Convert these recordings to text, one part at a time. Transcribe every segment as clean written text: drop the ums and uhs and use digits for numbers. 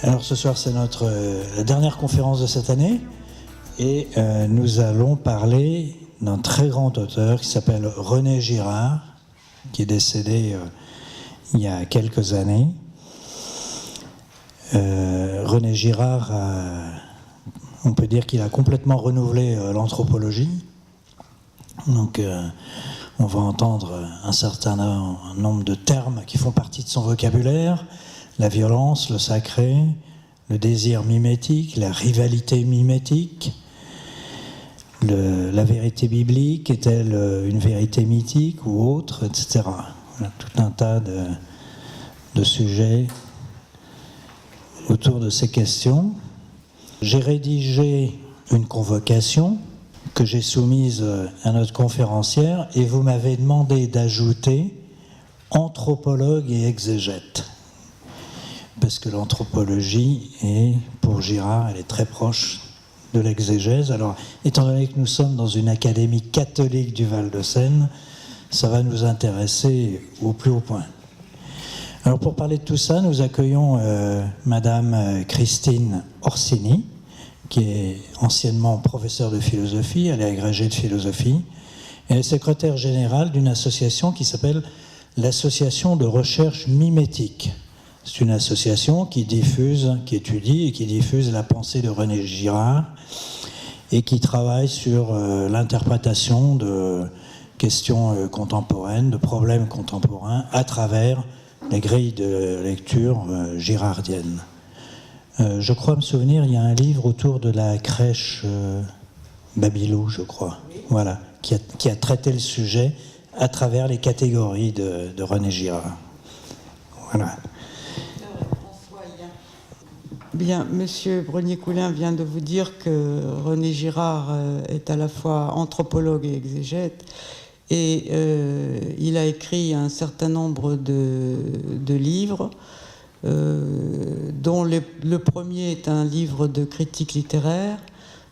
Alors ce soir c'est notre la dernière conférence de cette année et nous allons parler d'un très grand auteur qui s'appelle René Girard, qui est décédé il y a quelques années. René Girard, on peut dire qu'il a complètement renouvelé l'anthropologie. Donc on va entendre un certain nombre de termes qui font partie de son vocabulaire: la violence, le sacré, le désir mimétique, la rivalité mimétique, la vérité biblique, est-elle une vérité mythique ou autre, etc. Voilà, tout un tas de sujets autour de ces questions. J'ai rédigé une convocation que j'ai soumise à notre conférencière et vous m'avez demandé d'ajouter anthropologue et exégète. Parce que l'anthropologie est, pour Girard, elle est très proche de l'exégèse. Alors, étant donné que nous sommes dans une académie catholique du Val-de-Seine, ça va nous intéresser au plus haut point. Alors, pour parler de tout ça, nous accueillons Madame Christine Orsini, qui est anciennement professeure de philosophie, elle est agrégée de philosophie, et elle est secrétaire générale d'une association qui s'appelle l'Association de recherche mimétique. C'est une association qui étudie et qui diffuse la pensée de René Girard et qui travaille sur l'interprétation de questions contemporaines, de problèmes contemporains à travers les grilles de lecture girardiennes. Je crois me souvenir, il y a un livre autour de la crèche Babylou, je crois, voilà, qui a traité le sujet à travers les catégories de René Girard. Voilà. Bien, Monsieur Brenier-Coulin vient de vous dire que René Girard est à la fois anthropologue et exégète, et il a écrit un certain nombre de livres, dont le premier est un livre de critique littéraire,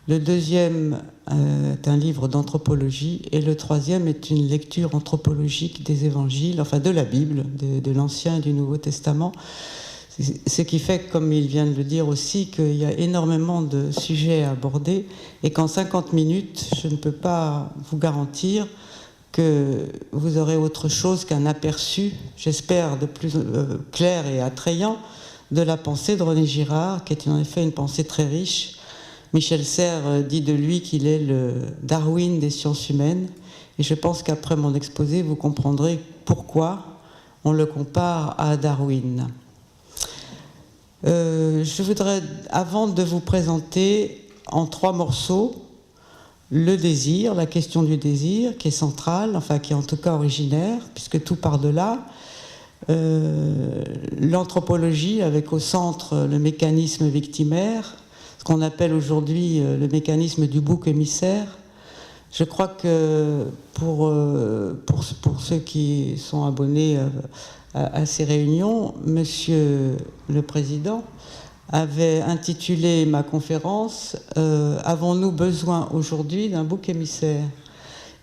le deuxième est un livre d'anthropologie, et le troisième est une lecture anthropologique des évangiles, enfin de la Bible, de l'Ancien et du Nouveau Testament. Ce qui fait, comme il vient de le dire aussi, qu'il y a énormément de sujets à aborder et qu'en 50 minutes, je ne peux pas vous garantir que vous aurez autre chose qu'un aperçu, j'espère, de plus clair et attrayant de la pensée de René Girard, qui est en effet une pensée très riche. Michel Serres dit de lui qu'il est le Darwin des sciences humaines, et je pense qu'après mon exposé, vous comprendrez pourquoi on le compare à Darwin. Je voudrais, avant de vous présenter en 3 morceaux, le désir, la question du désir, qui est centrale, enfin qui est en tout cas originaire, puisque tout part de là, l'anthropologie, avec au centre le mécanisme victimaire, ce qu'on appelle aujourd'hui le mécanisme du bouc émissaire. Je crois que pour ceux qui sont abonnés à ces réunions, Monsieur le Président avait intitulé ma conférence « Avons-nous besoin aujourd'hui d'un bouc émissaire ?»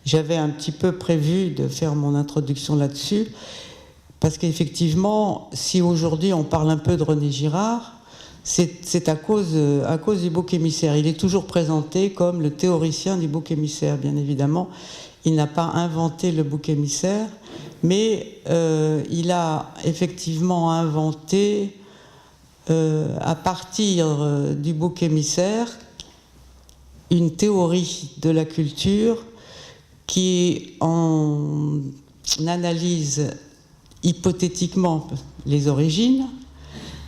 J'avais un petit peu prévu de faire mon introduction là-dessus, parce qu'effectivement, si aujourd'hui on parle un peu de René Girard, c'est à cause du bouc émissaire. Il est toujours présenté comme le théoricien du bouc émissaire, bien évidemment. Il n'a pas inventé le bouc émissaire, mais il a effectivement inventé, à partir du bouc émissaire, une théorie de la culture qui en analyse hypothétiquement les origines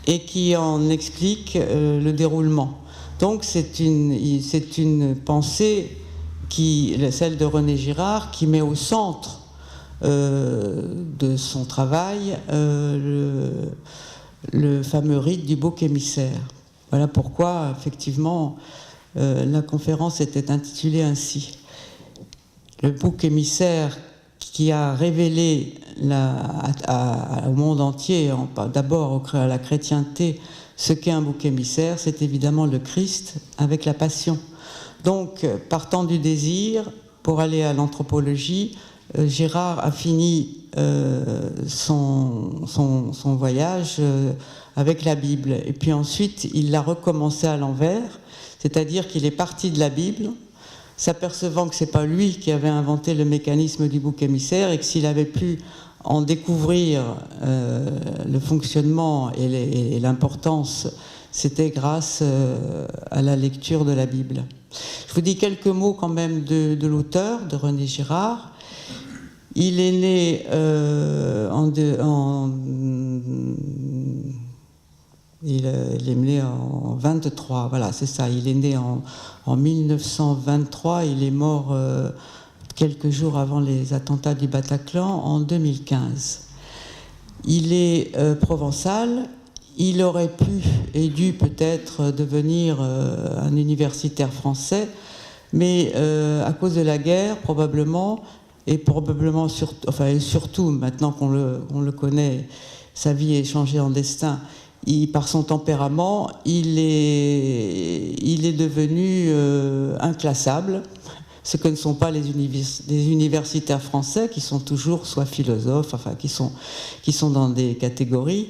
et qui en explique le déroulement. Donc c'est une pensée, celle de René Girard, qui met au centre de son travail le fameux rite du bouc émissaire. Voilà pourquoi, effectivement, la conférence était intitulée ainsi. Le bouc émissaire qui a révélé au monde entier, d'abord à la chrétienté, ce qu'est un bouc émissaire, c'est évidemment le Christ avec la Passion. Donc, partant du désir, pour aller à l'anthropologie, Girard a fini son voyage avec la Bible. Et puis ensuite, il l'a recommencé à l'envers, c'est-à-dire qu'il est parti de la Bible, s'apercevant que ce n'est pas lui qui avait inventé le mécanisme du bouc émissaire et que s'il avait pu en découvrir le fonctionnement et l'importance, c'était grâce à la lecture de la Bible. Je vous dis quelques mots quand même de l'auteur, de René Girard. Il est né il est né en 23, voilà, c'est ça. Il est né en 1923, il est mort quelques jours avant les attentats du Bataclan en 2015. Il est provençal. Il aurait pu et dû peut-être devenir un universitaire français, mais à cause de la guerre, probablement, et probablement surtout maintenant qu'on le connaît, sa vie est changée en destin. Par son tempérament, il est devenu inclassable, ce que ne sont pas les universitaires français, qui sont toujours soit philosophes, enfin qui sont dans des catégories.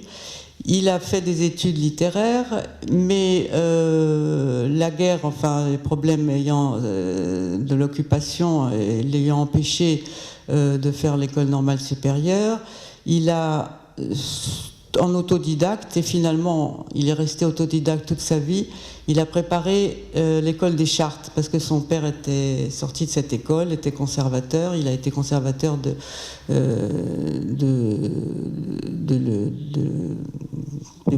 Il a fait des études littéraires, mais la guerre, enfin les problèmes de l'occupation l'ayant empêché de faire l'école normale supérieure, il a en autodidacte, et finalement il est resté autodidacte toute sa vie. Il a préparé l'école des Chartes parce que son père était sorti de cette école, était conservateur. Il a été conservateur du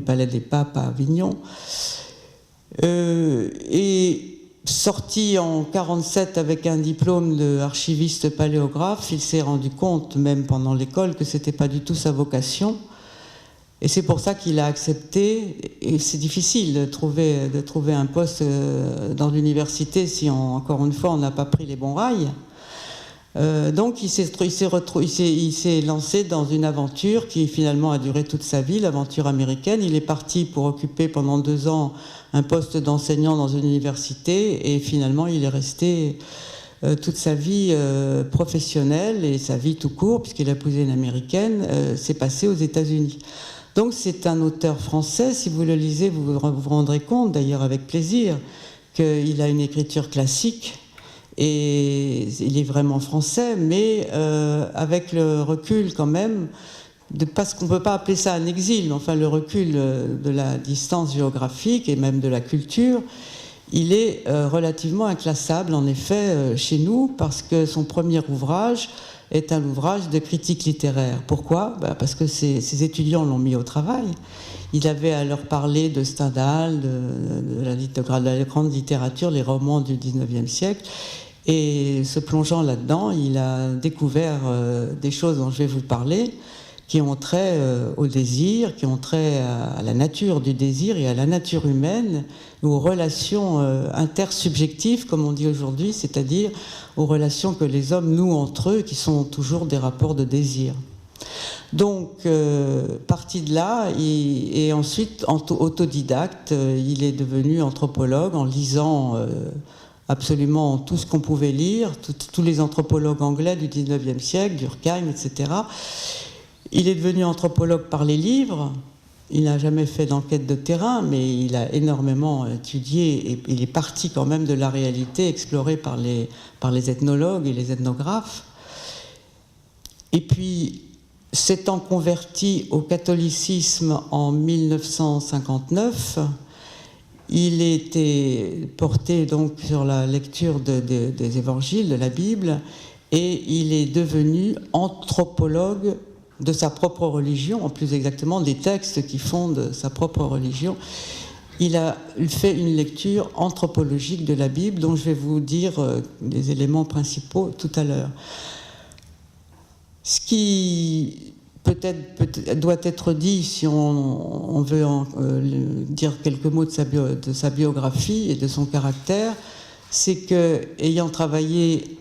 Palais des Papes à Avignon. Et sorti en 1947 avec un diplôme d'archiviste paléographe, il s'est rendu compte, même pendant l'école, que c'était pas du tout sa vocation. Et c'est pour ça qu'il a accepté, et c'est difficile de trouver un poste dans l'université si, encore une fois, on n'a pas pris les bons rails. Donc il s'est lancé dans une aventure qui finalement a duré toute sa vie, l'aventure américaine. Il est parti pour occuper pendant 2 ans un poste d'enseignant dans une université, et finalement il est resté toute sa vie professionnelle et sa vie tout court, puisqu'il a épousé une américaine, s'est passée aux États-Unis. Donc c'est un auteur français. Si vous le lisez, vous vous rendrez compte, d'ailleurs avec plaisir, qu'il a une écriture classique et il est vraiment français, mais avec le recul quand même, parce qu'on ne peut pas appeler ça un exil, mais enfin le recul de la distance géographique et même de la culture, il est relativement inclassable en effet chez nous, parce que son premier ouvrage est un ouvrage de critique littéraire. Pourquoi ? Parce que ses étudiants l'ont mis au travail. Il avait à leur parler de Stendhal, de la grande littérature, les romans du XIXe siècle. Et se plongeant là-dedans, il a découvert des choses dont je vais vous parler, qui ont trait au désir, qui ont trait à la nature du désir et à la nature humaine, aux relations intersubjectives, comme on dit aujourd'hui, c'est-à-dire aux relations que les hommes nouent entre eux, qui sont toujours des rapports de désir. Donc, parti de là, et ensuite, autodidacte, il est devenu anthropologue en lisant absolument tout ce qu'on pouvait lire, tous les anthropologues anglais du XIXe siècle, Durkheim, etc. Il est devenu anthropologue par les livres. Il n'a jamais fait d'enquête de terrain, mais il a énormément étudié, et il est parti quand même de la réalité explorée par les ethnologues et les ethnographes. Et puis, s'étant converti au catholicisme en 1959, il était porté donc sur la lecture des évangiles, de la Bible, et il est devenu anthropologue de sa propre religion, en plus exactement des textes qui fondent sa propre religion. Il a fait une lecture anthropologique de la Bible, dont je vais vous dire les éléments principaux tout à l'heure. Ce qui peut-être doit être dit, si on veut dire quelques mots de sa biographie et de son caractère, c'est que, ayant travaillé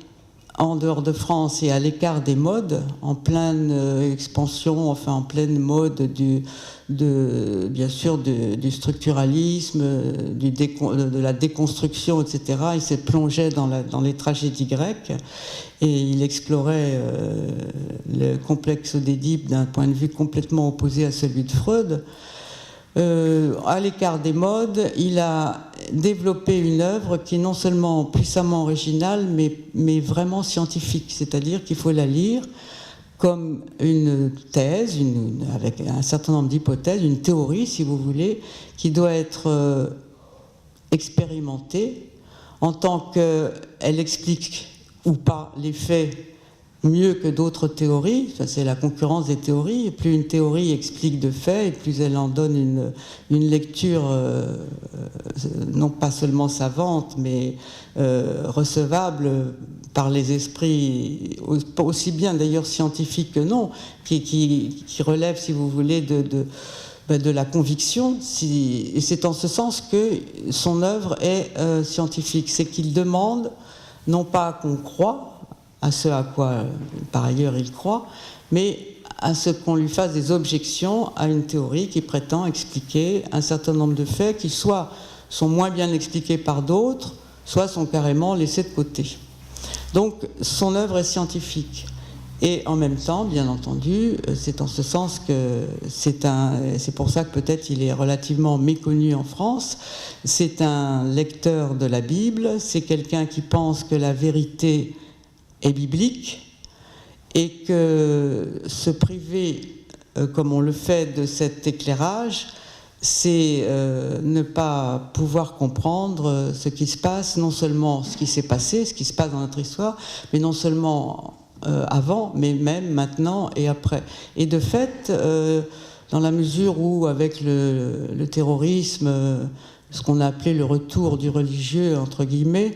en dehors de France et à l'écart des modes, en pleine expansion, enfin en pleine mode bien sûr du structuralisme, de la déconstruction, etc. Il s'est plongé dans les tragédies grecques et il explorait le complexe d'Édipe d'un point de vue complètement opposé à celui de Freud. à l'écart des modes, il a développé une œuvre qui est non seulement puissamment originale, mais vraiment scientifique. C'est-à-dire qu'il faut la lire comme une thèse, avec un certain nombre d'hypothèses, une théorie, si vous voulez, qui doit être expérimentée en tant qu'elle explique ou pas les faits mieux que d'autres théories. Ça, c'est la concurrence des théories. Et plus une théorie explique de faits, et plus elle en donne une lecture non pas seulement savante, mais recevable par les esprits, aussi bien d'ailleurs scientifiques que non, qui relève, si vous voulez, de la conviction. Et c'est en ce sens que son œuvre est scientifique. C'est qu'il demande non pas qu'on croie à ce à quoi, par ailleurs, il croit, mais à ce qu'on lui fasse des objections à une théorie qui prétend expliquer un certain nombre de faits qui soit sont moins bien expliqués par d'autres, soit sont carrément laissés de côté. Donc, son œuvre est scientifique. Et en même temps, bien entendu, c'est en ce sens que c'est pour ça que peut-être il est relativement méconnu en France. C'est un lecteur de la Bible, c'est quelqu'un qui pense que la vérité est biblique et que se priver, comme on le fait, de cet éclairage, c'est ne pas pouvoir comprendre ce qui se passe, non seulement ce qui s'est passé, ce qui se passe dans notre histoire, mais non seulement avant, mais même maintenant et après. Et de fait, dans la mesure où, avec le terrorisme, ce qu'on a appelé le retour du religieux, entre guillemets,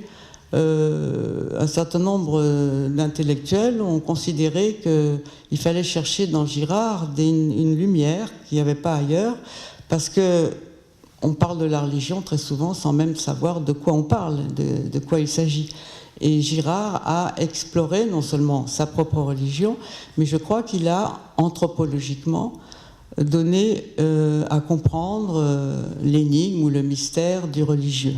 un certain nombre d'intellectuels ont considéré qu'il fallait chercher dans Girard une lumière qu'il n'y avait pas ailleurs, parce qu'on parle de la religion très souvent sans même savoir de quoi on parle, de quoi il s'agit. Et Girard a exploré non seulement sa propre religion, mais je crois qu'il a anthropologiquement donné à comprendre l'énigme ou le mystère du religieux.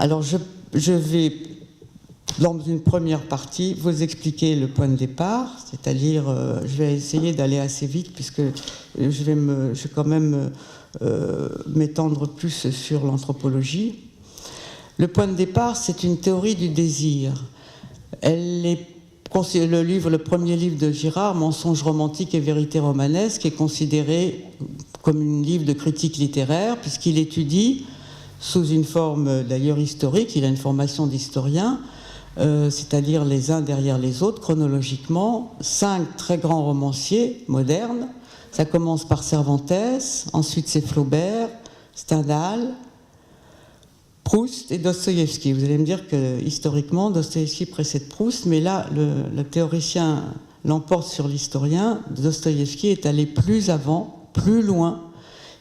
Alors je vais, dans une première partie, vous expliquer le point de départ, c'est-à-dire, je vais essayer d'aller assez vite puisque je vais quand même m'étendre plus sur l'anthropologie. Le point de départ, c'est une théorie du désir. Le premier livre de Girard, Mensonges romantiques et vérité romanesque, est considéré comme un livre de critique littéraire puisqu'il étudie, sous une forme d'ailleurs historique, il a une formation d'historien, c'est-à-dire les uns derrière les autres, chronologiquement, 5 très grands romanciers modernes. Ça commence par Cervantes, ensuite c'est Flaubert, Stendhal, Proust et Dostoïevski. Vous allez me dire que historiquement, Dostoïevski précède Proust, mais là, le théoricien l'emporte sur l'historien. Dostoïevski est allé plus avant, plus loin.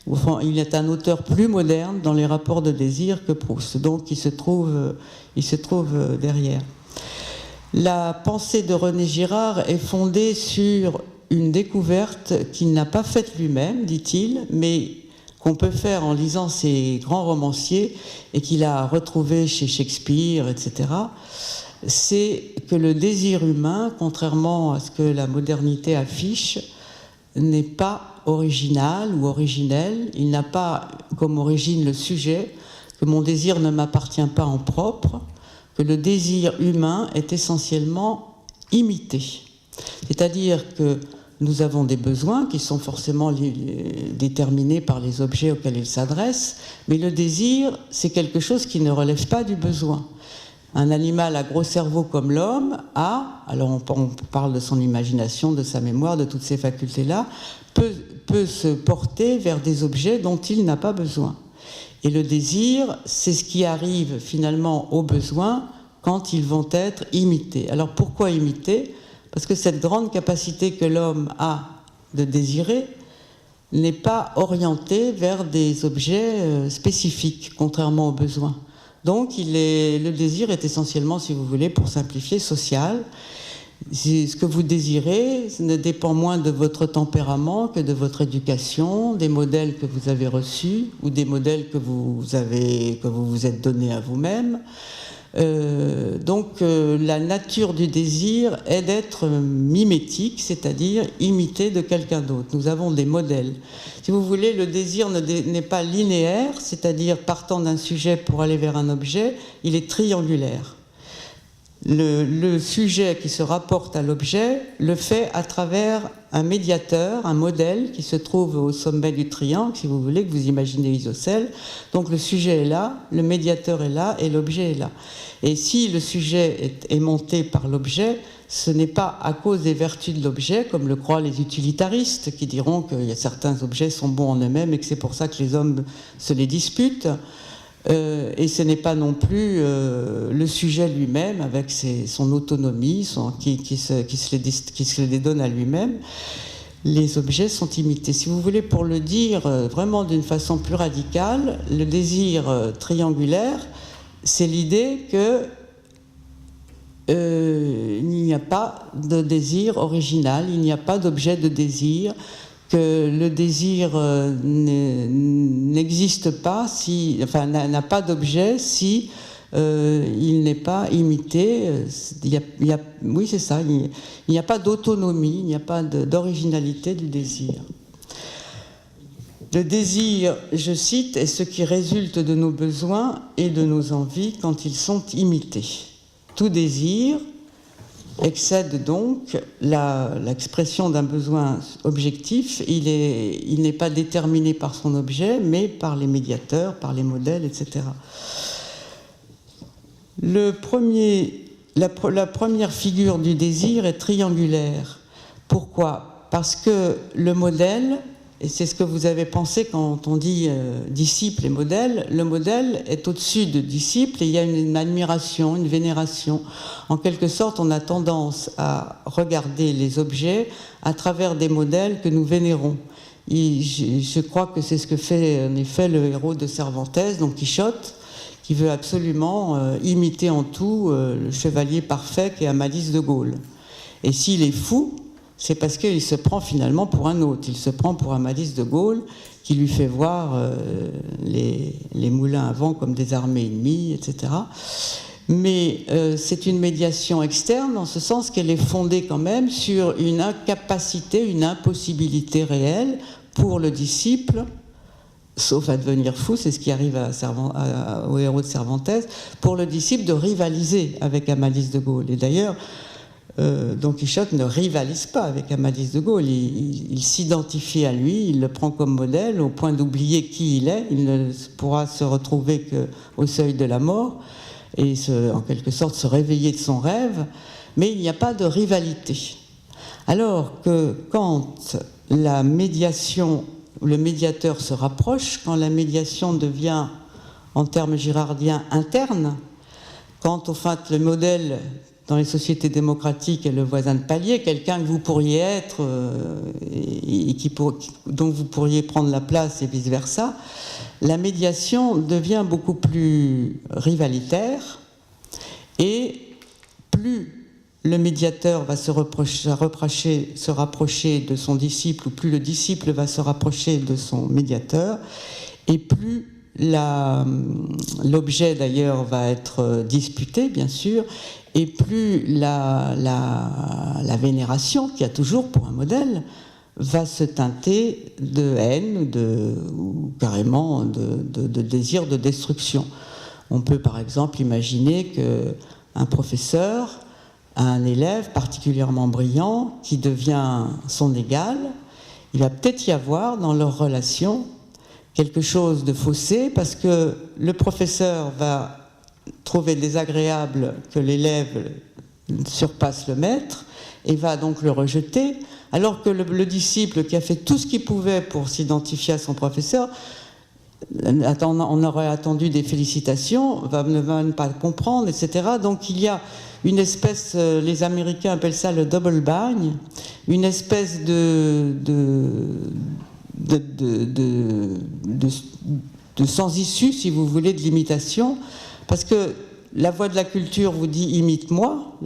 Enfin, il est un auteur plus moderne dans les rapports de désir que Proust, donc il se trouve derrière. La pensée de René Girard est fondée sur une découverte qu'il n'a pas faite lui-même, dit-il, mais qu'on peut faire en lisant ses grands romanciers et qu'il a retrouvé chez Shakespeare, etc. C'est que le désir humain, contrairement à ce que la modernité affiche, n'est pas original ou originel. Il n'a pas comme origine le sujet, que mon désir ne m'appartient pas en propre, que le désir humain est essentiellement imité. C'est-à-dire que nous avons des besoins qui sont forcément déterminés par les objets auxquels ils s'adressent, mais le désir, c'est quelque chose qui ne relève pas du besoin. Un animal à gros cerveau comme l'homme alors on parle de son imagination, de sa mémoire, de toutes ces facultés-là, peut se porter vers des objets dont il n'a pas besoin. Et le désir, c'est ce qui arrive finalement aux besoins quand ils vont être imités. Alors pourquoi imiter ? Parce que cette grande capacité que l'homme a de désirer n'est pas orientée vers des objets spécifiques, contrairement aux besoins. Donc le désir est essentiellement, si vous voulez, pour simplifier, social. Ce que vous désirez ne dépend moins de votre tempérament que de votre éducation, des modèles que vous avez reçus ou des modèles que vous vous êtes donnés à vous-même. La nature du désir est d'être mimétique, c'est-à-dire imité de quelqu'un d'autre. Nous avons des modèles. Si vous voulez, le désir n'est pas linéaire, c'est-à-dire partant d'un sujet pour aller vers un objet, il est triangulaire. Le sujet qui se rapporte à l'objet le fait à travers un médiateur, un modèle qui se trouve au sommet du triangle, si vous voulez, que vous imaginez isocèle. Donc le sujet est là, le médiateur est là et l'objet est là. Et si le sujet est monté par l'objet, ce n'est pas à cause des vertus de l'objet, comme le croient les utilitaristes, qui diront que certains objets sont bons en eux-mêmes et que c'est pour ça que les hommes se les disputent. Et ce n'est pas non plus le sujet lui-même, avec son autonomie, qui se les donne à lui-même. Les objets sont imités. Si vous voulez, pour le dire vraiment d'une façon plus radicale, le désir triangulaire, c'est l'idée que il n'y a pas de désir original, il n'y a pas d'objet de désir, que le désir n'existe pas, n'a pas d'objet si il n'est pas imité. Oui, c'est ça, il n'y a pas d'autonomie, il n'y a pas d'originalité du désir. Le désir, je cite, est ce qui résulte de nos besoins et de nos envies quand ils sont imités. Tout désir excède donc l'expression d'un besoin objectif. Il n'est pas déterminé par son objet, mais par les médiateurs, par les modèles, etc. La première figure du désir est triangulaire. Pourquoi ? Parce que le modèle, et c'est ce que vous avez pensé quand on dit disciple et modèle, le modèle est au-dessus de disciple et il y a une admiration, une vénération. En quelque sorte, on a tendance à regarder les objets à travers des modèles que nous vénérons. Je crois que c'est ce que fait en effet le héros de Cervantes, Don Quichotte, qui veut absolument imiter en tout le chevalier parfait qu'est Amadis de Gaule. Et s'il est fou, c'est parce qu'il se prend finalement pour un autre. Il se prend pour Amadis de Gaule, qui lui fait voir les moulins à vent comme des armées ennemies, etc. Mais c'est une médiation externe, en ce sens qu'elle est fondée quand même sur une incapacité, une impossibilité réelle pour le disciple, sauf à devenir fou, c'est ce qui arrive au héros de Cervantes, pour le disciple de rivaliser avec Amadis de Gaule. Et d'ailleurs, Don Quichotte ne rivalise pas avec Amadis de Gaule, il s'identifie à lui, il le prend comme modèle au point d'oublier qui il est, il ne pourra se retrouver qu'au seuil de la mort et en quelque sorte se réveiller de son rêve, mais il n'y a pas de rivalité. Alors que quand la médiation, le médiateur se rapproche, quand la médiation devient, en termes girardiens, interne, quand au fait le modèle dans les sociétés démocratiques est le voisin de palier, quelqu'un que vous pourriez être dont vous pourriez prendre la place et vice-versa, la médiation devient beaucoup plus rivalitaire et plus le médiateur va se rapprocher de son disciple ou plus le disciple va se rapprocher de son médiateur et plus l'objet d'ailleurs va être disputé bien sûr et plus la vénération qu'il y a toujours pour un modèle va se teinter de haine ou carrément de désir de destruction. On peut par exemple imaginer qu'un professeur a un élève particulièrement brillant qui devient son égal. Il va peut-être y avoir dans leur relation quelque chose de faussé parce que le professeur va trouver désagréable que l'élève surpasse le maître et va donc le rejeter, alors que le disciple qui a fait tout ce qu'il pouvait pour s'identifier à son professeur, on aurait attendu des félicitations, ne va pas comprendre, etc. Donc il y a une espèce, les Américains appellent ça le double bind, une espèce de sans issue, si vous voulez, de l'imitation, parce que la voie de la culture vous dit imite-moi,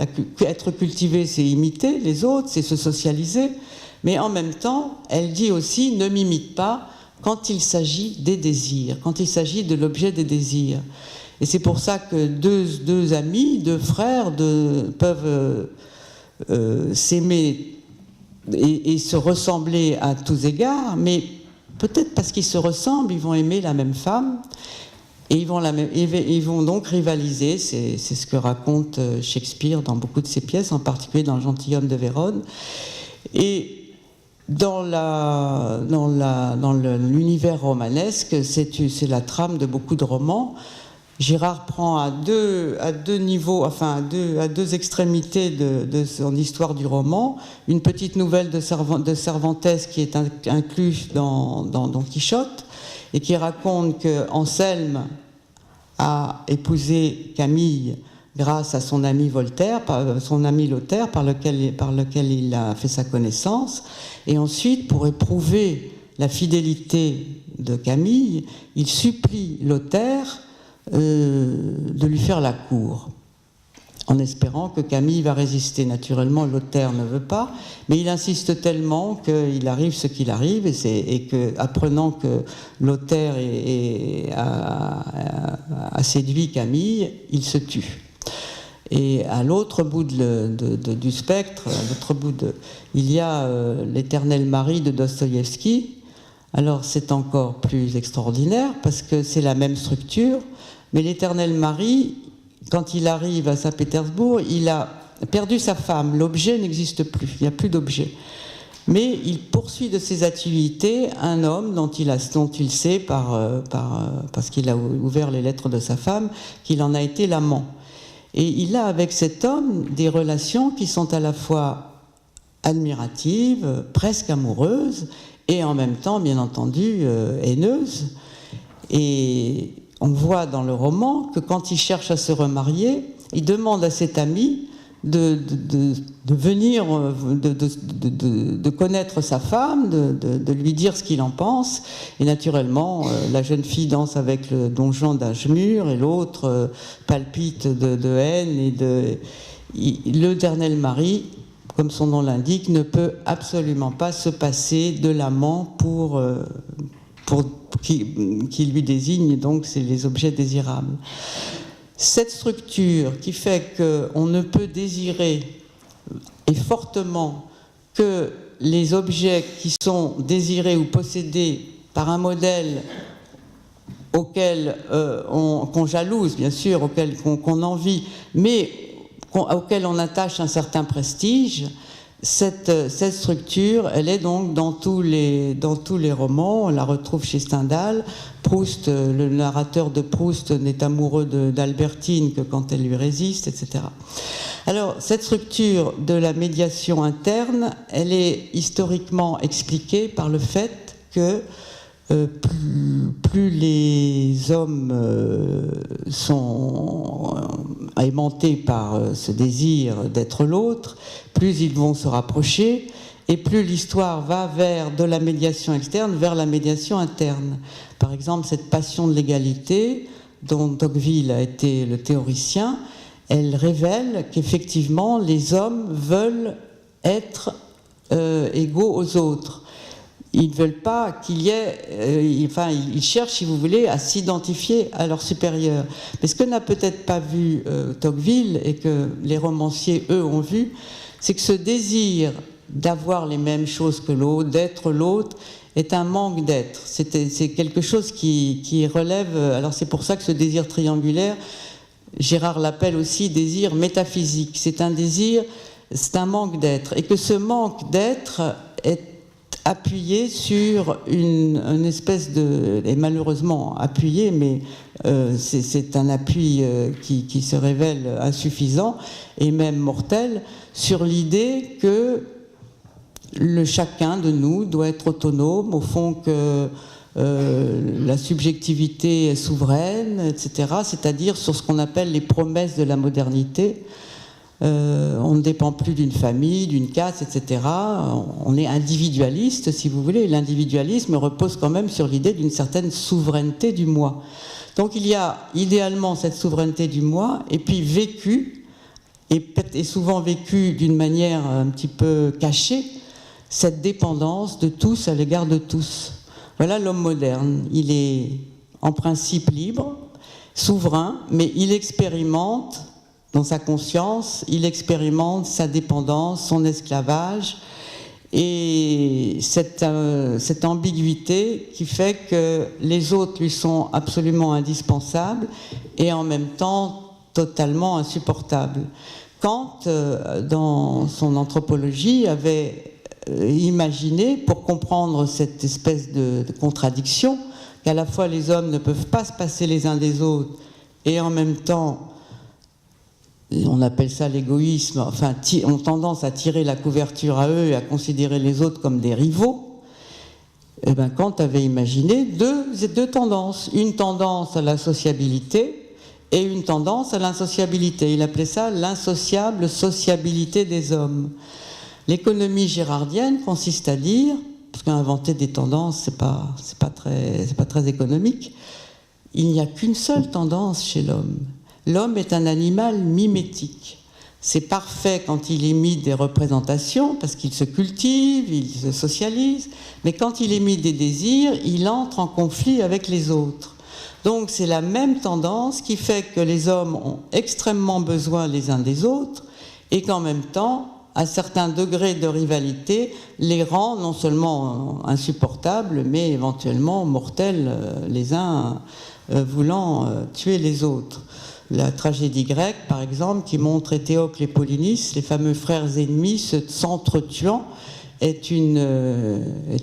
être cultivé c'est imiter les autres, c'est se socialiser, mais en même temps elle dit aussi ne m'imite pas quand il s'agit des désirs, quand il s'agit de l'objet des désirs. Et c'est pour ça que deux amis, deux frères peuvent s'aimer et se ressembler à tous égards, mais peut-être parce qu'ils se ressemblent, ils vont aimer la même femme et ils vont donc rivaliser. C'est ce que raconte Shakespeare dans beaucoup de ses pièces, en particulier dans Le gentilhomme de Vérone. Et dans l'univers romanesque, c'est la trame de beaucoup de romans. Girard prend à deux niveaux, enfin à deux extrémités de son histoire du roman, une petite nouvelle de Cervantes qui est incluse dans Don Quichotte et qui raconte qu'Anselme a épousé Camille grâce à son ami Lothaire, par lequel il a fait sa connaissance. Et ensuite, pour éprouver la fidélité de Camille, il supplie Lothaire de lui faire la cour, en espérant que Camille va résister. Naturellement, Lothaire ne veut pas, mais il insiste tellement qu'il arrive ce qu'il arrive, et que, apprenant que Lothaire a séduit Camille, il se tue. Et à l'autre bout du spectre, il y a L'Éternel Mari de Dostoïevski. Alors c'est encore plus extraordinaire parce que c'est la même structure, mais l'Éternel Mari, quand il arrive à Saint-Pétersbourg, il a perdu sa femme, l'objet n'existe plus, il n'y a plus d'objet. Mais il poursuit de ses activités un homme dont il sait parce qu'il a ouvert les lettres de sa femme qu'il en a été l'amant. Et il a avec cet homme des relations qui sont à la fois admiratives, presque amoureuses, et en même temps, bien entendu, haineuses. Et on voit dans le roman que quand il cherche à se remarier, il demande à cet ami de venir, de connaître sa femme, de lui dire ce qu'il en pense. Et naturellement, la jeune fille danse avec le donjon d'Ashmur et l'autre palpite de haine. L'Éternel Mari, comme son nom l'indique, ne peut absolument pas se passer de l'amant qui lui désigne, donc c'est les objets désirables. Cette structure qui fait qu'on ne peut désirer et fortement que les objets qui sont désirés ou possédés par un modèle auquel qu'on jalouse, bien sûr, qu'on envie, mais auquel on attache un certain prestige. Cette structure, elle est donc dans tous les romans. On la retrouve chez Stendhal. Proust, le narrateur de Proust n'est amoureux d'Albertine que quand elle lui résiste, etc. Alors, cette structure de la médiation interne, elle est historiquement expliquée par le fait que plus les hommes sont aimantés par ce désir d'être l'autre, plus ils vont se rapprocher, et plus l'histoire va vers de la médiation externe vers la médiation interne. Par exemple, cette passion de l'égalité, dont Tocqueville a été le théoricien, elle révèle qu'effectivement les hommes veulent être égaux aux autres. Ils ne veulent pas qu'il y ait... ils cherchent, si vous voulez, à s'identifier à leur supérieur. Mais ce que n'a peut-être pas vu Tocqueville, et que les romanciers, eux, ont vu, c'est que ce désir d'avoir les mêmes choses que l'autre, d'être l'autre, est un manque d'être. C'est quelque chose qui relève... Alors c'est pour ça que ce désir triangulaire, Girard l'appelle aussi désir métaphysique. C'est un désir, c'est un manque d'être. Et que ce manque d'être est appuyé sur une espèce de... et malheureusement appuyé, mais c'est un appui qui se révèle insuffisant et même mortel, sur l'idée que chacun de nous doit être autonome, au fond que la subjectivité est souveraine, etc., c'est-à-dire sur ce qu'on appelle les promesses de la modernité. On ne dépend plus d'une famille, d'une caste, etc. On est individualiste, si vous voulez. L'individualisme repose quand même sur l'idée d'une certaine souveraineté du moi. Donc il y a idéalement cette souveraineté du moi, et puis vécue, et souvent vécue d'une manière un petit peu cachée, cette dépendance de tous à l'égard de tous. Voilà l'homme moderne. Il est en principe libre, souverain, mais il expérimente, dans sa conscience, il expérimente sa dépendance, son esclavage, et cette ambiguïté qui fait que les autres lui sont absolument indispensables et en même temps totalement insupportables. Kant, dans son anthropologie, avait imaginé, pour comprendre cette espèce de contradiction, qu'à la fois les hommes ne peuvent pas se passer les uns des autres et en même temps, on appelle ça l'égoïsme, enfin, ont tendance à tirer la couverture à eux et à considérer les autres comme des rivaux. Et bien, Kant avait imaginé deux tendances. Une tendance à la sociabilité et une tendance à l'insociabilité. Il appelait ça l'insociable sociabilité des hommes. L'économie gérardienne consiste à dire, parce qu'inventer des tendances, c'est pas très économique, il n'y a qu'une seule tendance chez l'homme. L'homme est un animal mimétique. C'est parfait quand il imite des représentations, parce qu'il se cultive, il se socialise, mais quand il imite des désirs, il entre en conflit avec les autres. Donc c'est la même tendance qui fait que les hommes ont extrêmement besoin les uns des autres, et qu'en même temps, à certains degrés de rivalité, les rend non seulement insupportables, mais éventuellement mortels, les uns voulant tuer les autres. La tragédie grecque, par exemple, qui montre Éthéocle et Polynice, les fameux frères ennemis s'entretuant, est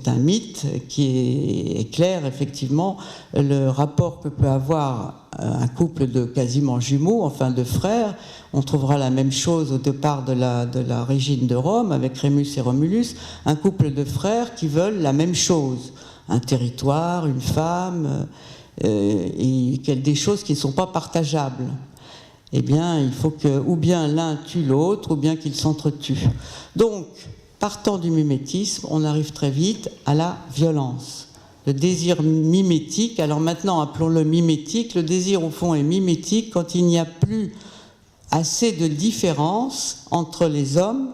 un mythe qui éclaire effectivement le rapport que peut avoir un couple de quasiment jumeaux, enfin de frères. On trouvera la même chose au départ de la Régine de Rome avec Rémus et Romulus, un couple de frères qui veulent la même chose, un territoire, une femme, et des choses qui ne sont pas partageables. Eh bien, il faut que ou bien l'un tue l'autre, ou bien qu'ils s'entretuent. Donc, partant du mimétisme, on arrive très vite à la violence. Le désir mimétique, alors maintenant appelons-le mimétique, le désir au fond est mimétique quand il n'y a plus assez de différence entre les hommes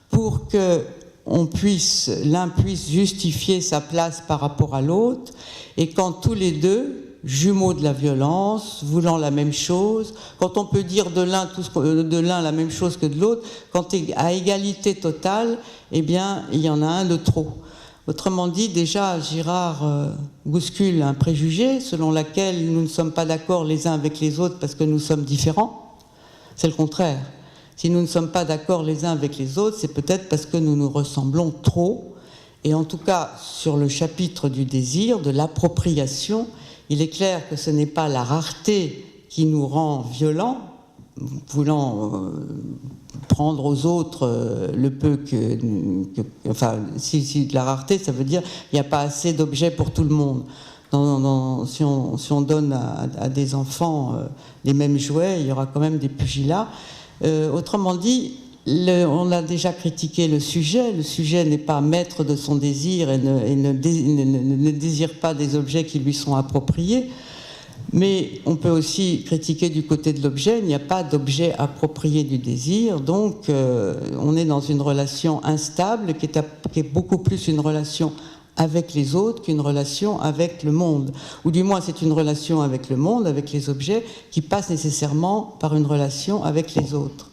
pour que l'un puisse justifier sa place par rapport à l'autre, et quand tous les deux, jumeaux de la violence, voulant la même chose, quand on peut dire de l'un la même chose que de l'autre, quand à égalité totale, eh bien, il y en a un de trop. Autrement dit, déjà, Girard bouscule un préjugé selon lequel nous ne sommes pas d'accord les uns avec les autres parce que nous sommes différents. C'est le contraire. Si nous ne sommes pas d'accord les uns avec les autres, c'est peut-être parce que nous nous ressemblons trop. Et en tout cas, sur le chapitre du désir, de l'appropriation, il est clair que ce n'est pas la rareté qui nous rend violents, voulant prendre aux autres le peu enfin, si de la rareté, ça veut dire qu'il n'y a pas assez d'objets pour tout le monde. Si on donne à des enfants les mêmes jouets, il y aura quand même des pugilats. Autrement dit, on a déjà critiqué le sujet n'est pas maître de son désir et ne désire pas des objets qui lui sont appropriés, mais on peut aussi critiquer du côté de l'objet, il n'y a pas d'objet approprié du désir, donc on est dans une relation instable qui est beaucoup plus une relation avec les autres qu'une relation avec le monde, ou du moins c'est une relation avec le monde, avec les objets, qui passe nécessairement par une relation avec les autres.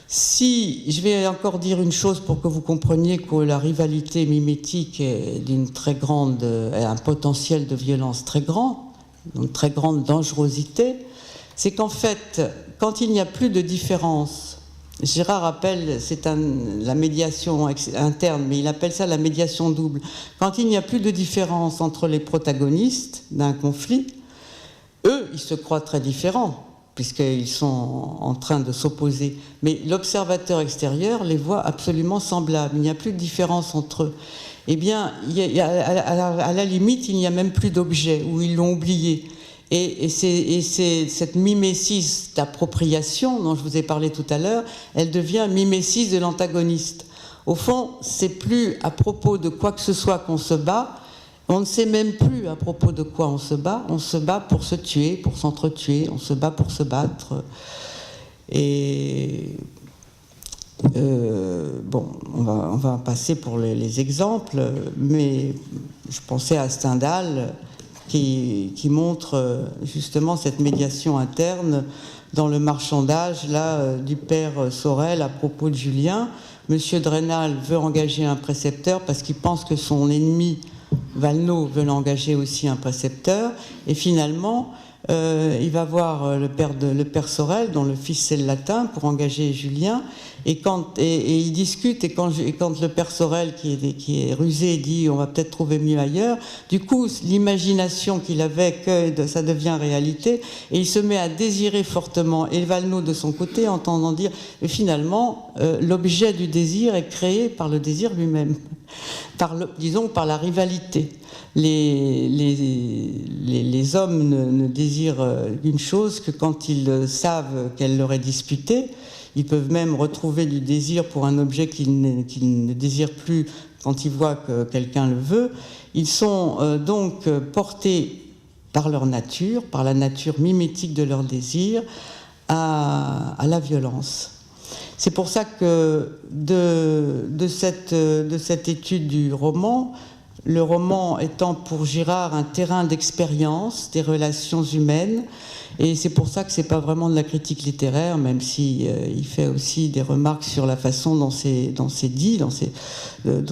Si je vais encore dire une chose pour que vous compreniez que la rivalité mimétique est d'une très grande, un potentiel de violence très grand, une très grande dangerosité, c'est qu'en fait, quand il n'y a plus de différence, Girard appelle, la médiation interne, mais il appelle ça la médiation double. Quand il n'y a plus de différence entre les protagonistes d'un conflit, eux, ils se croient très différents, puisqu'ils sont en train de s'opposer. Mais l'observateur extérieur les voit absolument semblables. Il n'y a plus de différence entre eux. Eh bien, à la limite, il n'y a même plus d'objet, ou ils l'ont oublié. Et c'est cette mimésis d'appropriation dont je vous ai parlé tout à l'heure, elle devient mimésis de l'antagoniste. Au fond, c'est plus à propos de quoi que ce soit qu'on se bat. On ne sait même plus à propos de quoi on se bat pour se tuer, pour s'entretuer, on se bat pour se battre. Et bon, on va passer pour les exemples, mais je pensais à Stendhal, qui montre justement cette médiation interne dans le marchandage là, du père Sorel à propos de Julien. Monsieur de Rênal veut engager un précepteur parce qu'il pense que son ennemi Valenod veut l'engager aussi un précepteur, et finalement il va voir le père Sorel, dont le fils c'est le latin, pour engager Julien, et il discute, et quand le père Sorel, qui est rusé, dit on va peut-être trouver mieux ailleurs, du coup l'imagination qu'il avait que ça devient réalité, et il se met à désirer fortement, et Valenod de son côté entendant dire, et finalement l'objet du désir est créé par le désir lui-même, disons par la rivalité. Les hommes ne désirent une chose que quand ils savent qu'elle leur est disputée. Ils peuvent même retrouver du désir pour un objet qu'ils ne désirent plus quand ils voient que quelqu'un le veut. Ils sont donc portés par leur nature, par la nature mimétique de leur désir, à la violence. C'est pour ça que de cette étude du roman, le roman étant pour Girard un terrain d'expérience des relations humaines, et c'est pour ça que c'est pas vraiment de la critique littéraire, même si il fait aussi des remarques sur la façon dont c'est dit,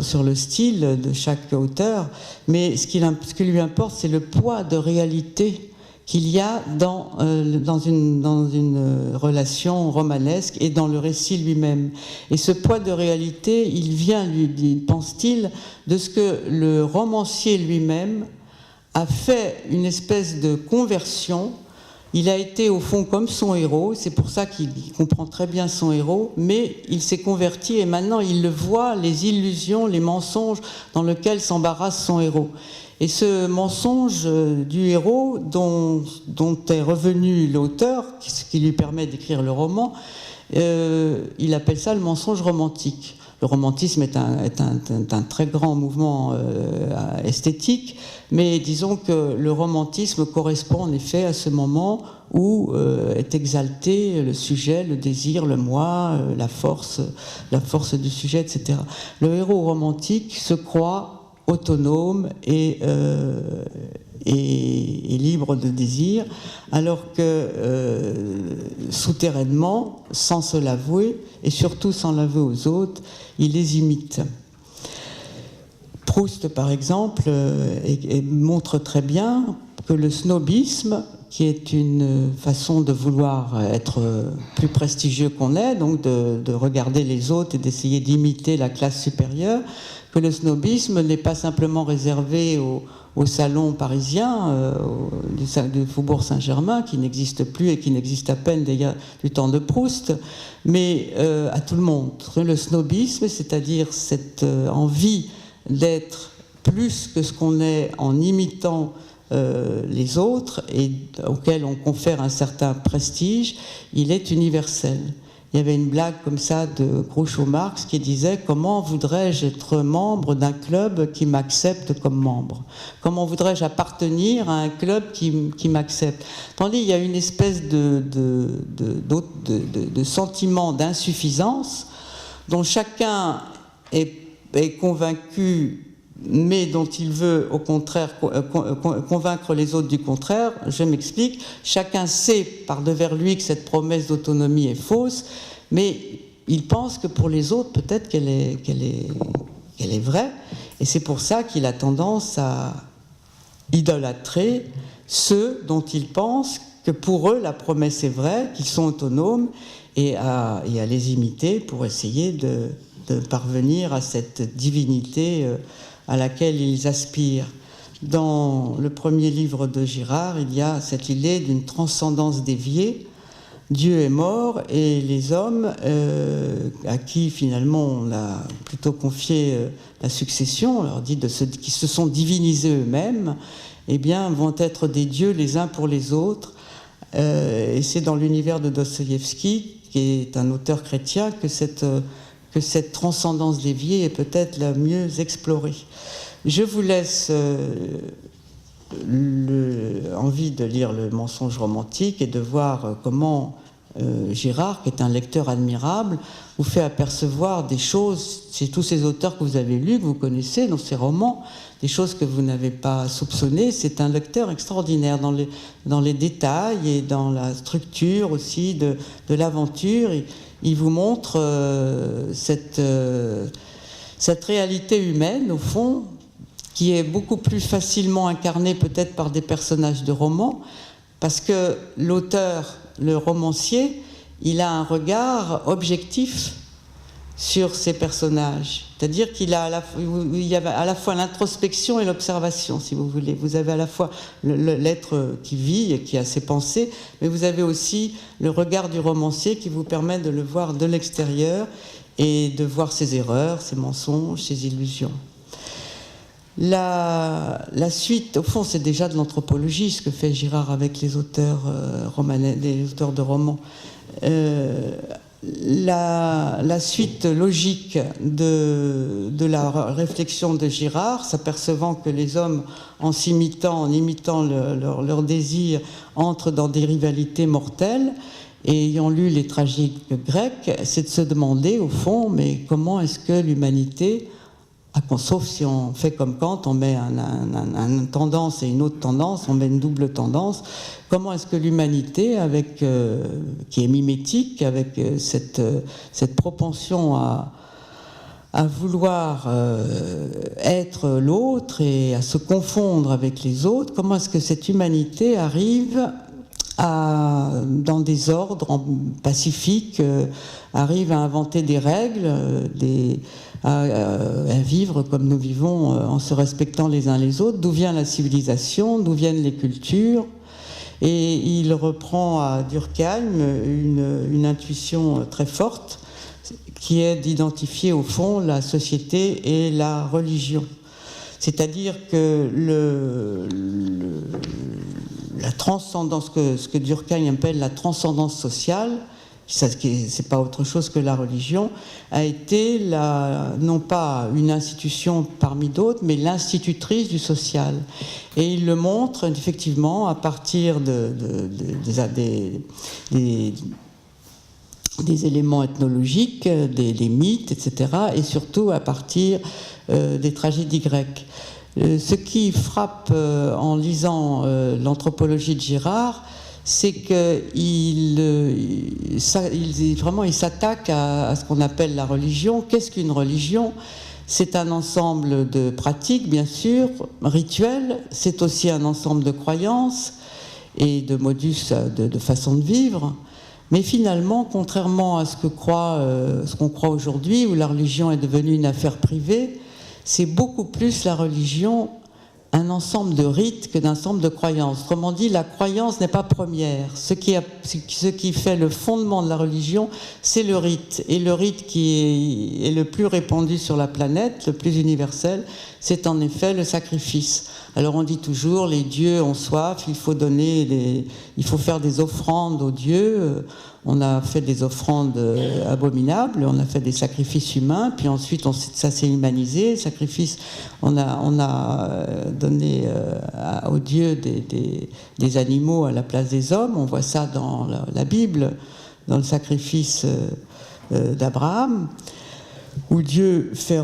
sur le style de chaque auteur. Mais ce qui lui importe, c'est le poids de réalité qu'il y a dans une relation romanesque et dans le récit lui-même. Et ce poids de réalité, il vient, pense-t-il, de ce que le romancier lui-même a fait une espèce de conversion. Il a été au fond comme son héros, c'est pour ça qu'il comprend très bien son héros, mais il s'est converti et maintenant il le voit, les illusions, les mensonges dans lesquels s'embarrasse son héros. Et ce mensonge du héros dont est revenu l'auteur, ce qui lui permet d'écrire le roman, il appelle ça le mensonge romantique. Le romantisme est un très grand mouvement esthétique, mais disons que le romantisme correspond en effet à ce moment où est exalté le sujet, le désir, le moi, la force du sujet, etc. Le héros romantique se croit autonome et libre de désir, alors que souterrainement, sans se l'avouer, et surtout sans l'avouer aux autres, il les imite. Proust, par exemple, montre très bien que le snobisme, qui est une façon de vouloir être plus prestigieux qu'on est, donc de regarder les autres et d'essayer d'imiter la classe supérieure, que le snobisme n'est pas simplement réservé au salon parisien du Faubourg Saint-Germain, qui n'existe plus et qui n'existe à peine déjà du temps de Proust, mais à tout le monde. Le snobisme, c'est-à-dire cette envie d'être plus que ce qu'on est en imitant les autres et auxquels on confère un certain prestige, il est universel. Il y avait une blague comme ça de Groucho-Marx qui disait « Comment voudrais-je être membre d'un club qui m'accepte comme membre ? Comment voudrais-je appartenir à un club qui m'accepte ?» Tandis il y a une espèce de sentiment d'insuffisance dont chacun est convaincu, mais dont il veut au contraire convaincre les autres du contraire. Je m'explique. Chacun sait par devers lui que cette promesse d'autonomie est fausse, mais il pense que pour les autres, peut-être qu'elle est vraie, et c'est pour ça qu'il a tendance à idolâtrer ceux dont il pense que pour eux la promesse est vraie, qu'ils sont autonomes, et à les imiter pour essayer de parvenir à cette divinité à laquelle ils aspirent. Dans le premier livre de Girard, il y a cette idée d'une transcendance déviée. Dieu est mort et les hommes, à qui finalement on a plutôt confié la succession, on leur dit qui se sont divinisés eux-mêmes, eh bien, vont être des dieux les uns pour les autres. Et c'est dans l'univers de Dostoïevski, qui est un auteur chrétien, que cette transcendance déviée est peut-être la mieux explorée. Je vous laisse envie de lire Le mensonge romantique et de voir comment Girard, qui est un lecteur admirable, vous fait apercevoir des choses chez tous ces auteurs que vous avez lus, que vous connaissez, dans ces romans, des choses que vous n'avez pas soupçonnées. C'est un lecteur extraordinaire dans les détails et dans la structure aussi de l'aventure. Il vous montre cette réalité humaine, au fond, qui est beaucoup plus facilement incarnée peut-être par des personnages de romans, parce que l'auteur, le romancier, il a un regard objectif sur ces personnages. C'est-à-dire qu'il a il y a à la fois l'introspection et l'observation, si vous voulez. Vous avez à la fois l'être qui vit et qui a ses pensées, mais vous avez aussi le regard du romancier qui vous permet de le voir de l'extérieur et de voir ses erreurs, ses mensonges, ses illusions. La suite, au fond, c'est déjà de l'anthropologie, ce que fait Girard avec les auteurs les auteurs de romans. La suite logique de la réflexion de Girard, s'apercevant que les hommes, en imitant leur désir, entrent dans des rivalités mortelles, et ayant lu les tragiques grecs, c'est de se demander, au fond, mais comment est-ce que l'humanité, sauf si on fait comme Kant, on met une tendance et une autre tendance, on met une double tendance. Comment est-ce que l'humanité, qui est mimétique, avec cette propension à vouloir être l'autre et à se confondre avec les autres, comment est-ce que cette humanité arrive dans des ordres pacifiques, arrive à inventer des règles, à vivre comme nous vivons en se respectant les uns les autres? D'où vient la civilisation? D'où viennent les cultures? Et il reprend à Durkheim une intuition très forte qui est d'identifier au fond la société et la religion. C'est-à-dire que la transcendance, ce que Durkheim appelle la transcendance sociale, c'est pas autre chose que la religion, a été non pas une institution parmi d'autres, mais l'institutrice du social. Et il le montre effectivement à partir des éléments ethnologiques, des mythes, etc., et surtout à partir des tragédies grecques. Ce qui frappe en lisant l'anthropologie de Girard, c'est qu'il s'attaque à ce qu'on appelle la religion. Qu'est-ce qu'une religion? C'est un ensemble de pratiques, bien sûr, rituels. C'est aussi un ensemble de croyances et de modus, de façon de vivre. Mais finalement, contrairement à ce qu'on croit aujourd'hui, où la religion est devenue une affaire privée, c'est beaucoup plus la religion un ensemble de rites que d'un ensemble de croyances. Autrement dit, la croyance n'est pas première. Ce qui fait le fondement de la religion, c'est le rite. Et le rite qui est le plus répandu sur la planète, le plus universel, c'est en effet le sacrifice. Alors on dit toujours, les dieux ont soif, il faut faire des offrandes aux dieux. On a fait des offrandes abominables, on a fait des sacrifices humains, puis ensuite ça s'est humanisé. Le sacrifice, on a donné aux dieux des animaux à la place des hommes. On voit ça dans la Bible, dans le sacrifice d'Abraham, où Dieu fait le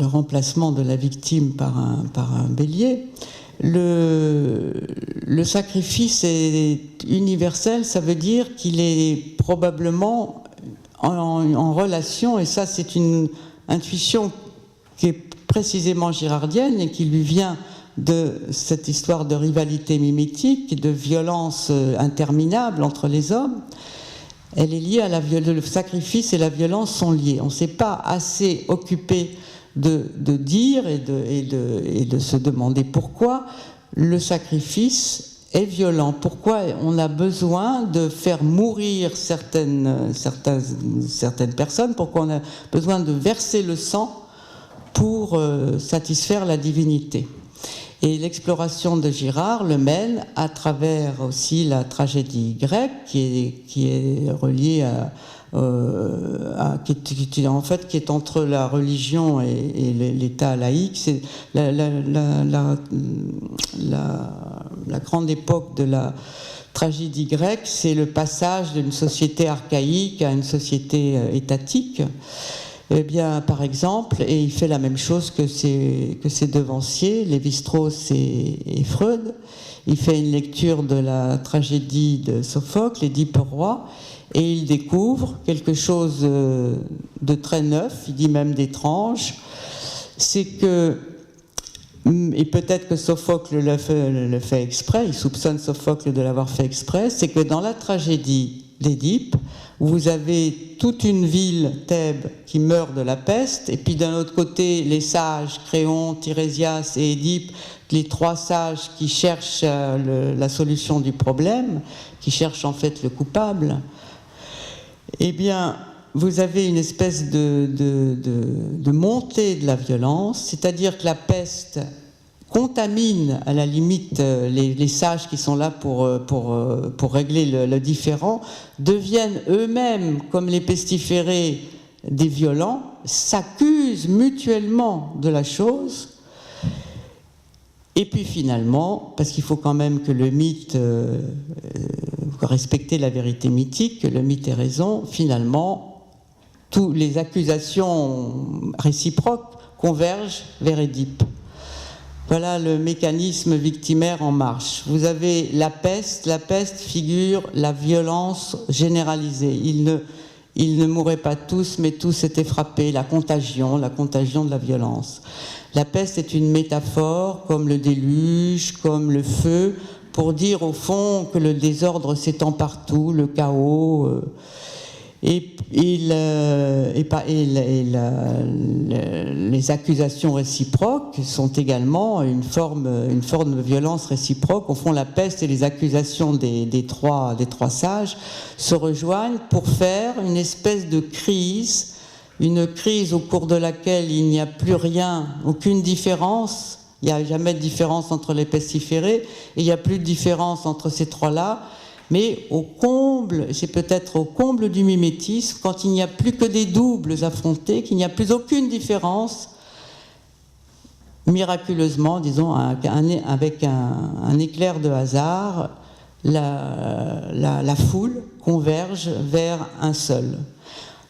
remplacement de la victime par un bélier. Le sacrifice est universel, ça veut dire qu'il est probablement en relation, et ça c'est une intuition qui est précisément girardienne et qui lui vient de cette histoire de rivalité mimétique, de violence interminable entre les hommes. Elle est liée à le sacrifice et la violence sont liés. On ne s'est pas assez occupé de dire et de se demander pourquoi le sacrifice est violent, pourquoi on a besoin de faire mourir certaines personnes, pourquoi on a besoin de verser le sang pour satisfaire la divinité. Et l'exploration de Girard le mène à travers aussi la tragédie grecque qui est reliée qui est entre la religion et l'État laïque. C'est la grande époque de tragédie grecque, c'est le passage d'une société archaïque à une société étatique. Eh bien, par exemple, et il fait la même chose que ses devanciers, Lévi-Strauss et Freud, il fait une lecture de la tragédie de Sophocle, l'Édipe roi, et il découvre quelque chose de très neuf, il dit même d'étrange, c'est que, et peut-être que Sophocle le fait exprès, il soupçonne Sophocle de l'avoir fait exprès, c'est que dans la tragédie d'Édipe, vous avez toute une ville, Thèbes, qui meurt de la peste, et puis d'un autre côté, les sages, Créon, Tirésias et Édipe, les trois sages qui cherchent la solution du problème, qui cherchent en fait le coupable. Eh bien, vous avez une espèce de montée de la violence, c'est-à-dire que la peste contamine à la limite les sages qui sont là pour régler le différend, deviennent eux-mêmes, comme les pestiférés, des violents, s'accusent mutuellement de la chose, et puis finalement, parce qu'il faut quand même que le mythe, respecter la vérité mythique, que le mythe ait raison, finalement, toutes les accusations réciproques convergent vers Édipe. Voilà le mécanisme victimaire en marche. Vous avez la peste figure la violence généralisée. Ils ne mouraient pas tous, mais tous étaient frappés, la contagion de la violence. La peste est une métaphore, comme le déluge, comme le feu, pour dire au fond que le désordre s'étend partout, le chaos... les accusations réciproques sont également une forme de violence réciproque. Au fond, la peste et les accusations des trois sages se rejoignent pour faire une espèce de crise, une crise au cours de laquelle il n'y a plus rien, aucune différence. Il n'y a jamais de différence entre les pestiférés et il n'y a plus de différence entre ces trois-là. Mais au comble, c'est peut-être au comble du mimétisme, quand il n'y a plus que des doubles affrontés, qu'il n'y a plus aucune différence, miraculeusement, disons, avec un éclair de hasard, la foule converge vers un seul.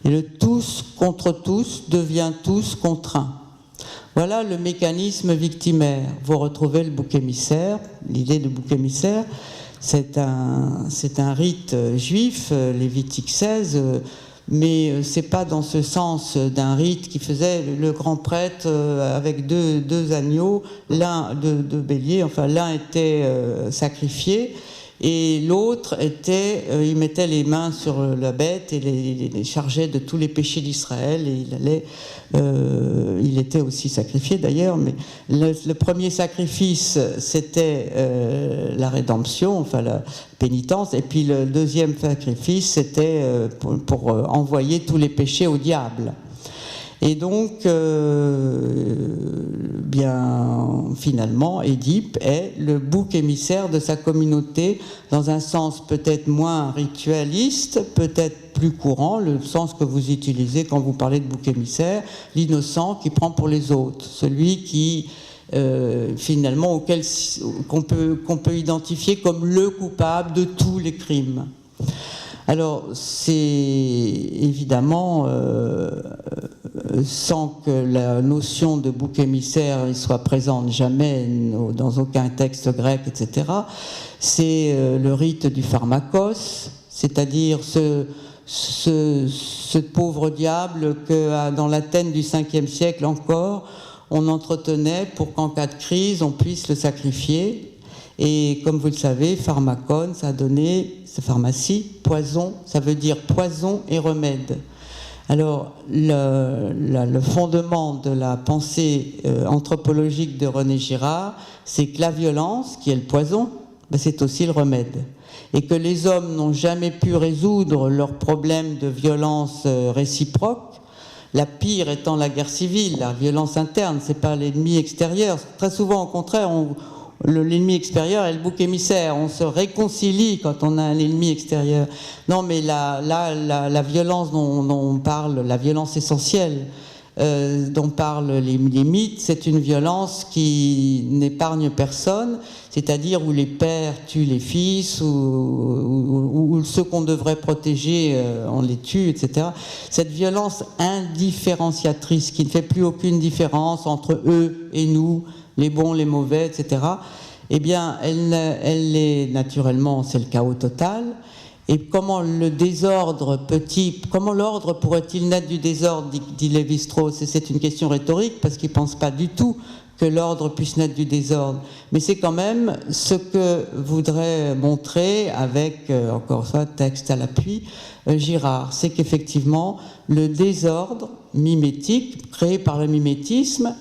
Et le tous contre tous devient tous contre un. Voilà le mécanisme victimaire. Vous retrouvez le bouc émissaire, l'idée de bouc émissaire. C'est un rite juif, Lévitique 16, mais c'est pas dans ce sens d'un rite qui faisait le grand prêtre avec deux agneaux, deux béliers, enfin l'un était sacrifié et l'autre il mettait les mains sur la bête et les chargeait de tous les péchés d'Israël et il était aussi sacrifié d'ailleurs, mais le premier sacrifice c'était la rédemption, enfin la pénitence, et puis le deuxième sacrifice c'était pour envoyer tous les péchés au diable. Et donc, finalement, Édipe est le bouc émissaire de sa communauté, dans un sens peut-être moins ritualiste, peut-être plus courant, le sens que vous utilisez quand vous parlez de bouc émissaire, l'innocent qui prend pour les autres, celui qui, finalement, qu'on peut identifier comme le coupable de tous les crimes. Alors, c'est évidemment, sans que la notion de bouc émissaire ne soit présente jamais dans aucun texte grec, etc., c'est le rite du pharmakos, c'est-à-dire ce pauvre diable que dans l'Athènes du 5e siècle encore, on entretenait pour qu'en cas de crise, on puisse le sacrifier. Et comme vous le savez, pharmakon, ça a donné, pharmacie, poison, ça veut dire poison et remède. Alors, le fondement de la pensée anthropologique de René Girard, c'est que la violence, qui est le poison, c'est aussi le remède. Et que les hommes n'ont jamais pu résoudre leurs problèmes de violence réciproque, la pire étant la guerre civile, la violence interne, c'est pas l'ennemi extérieur. Très souvent, au contraire, l'ennemi extérieur est le bouc émissaire. On se réconcilie quand on a un ennemi extérieur. Non, mais la violence dont on parle, la violence essentielle, dont parlent les mythes, c'est une violence qui n'épargne personne, c'est-à-dire où les pères tuent les fils, ou ceux qu'on devrait protéger, on les tue, etc. Cette violence indifférenciatrice qui ne fait plus aucune différence entre eux et nous, les bons, les mauvais, etc. Eh bien, elle est naturellement, c'est le chaos total. Et comment l'ordre pourrait-il naître du désordre, dit Lévi-Strauss? Et c'est une question rhétorique, parce qu'il ne pense pas du tout que l'ordre puisse naître du désordre. Mais c'est quand même ce que voudrait montrer, avec, encore ça, texte à l'appui, Girard. C'est qu'effectivement, le désordre mimétique, créé par le mimétisme,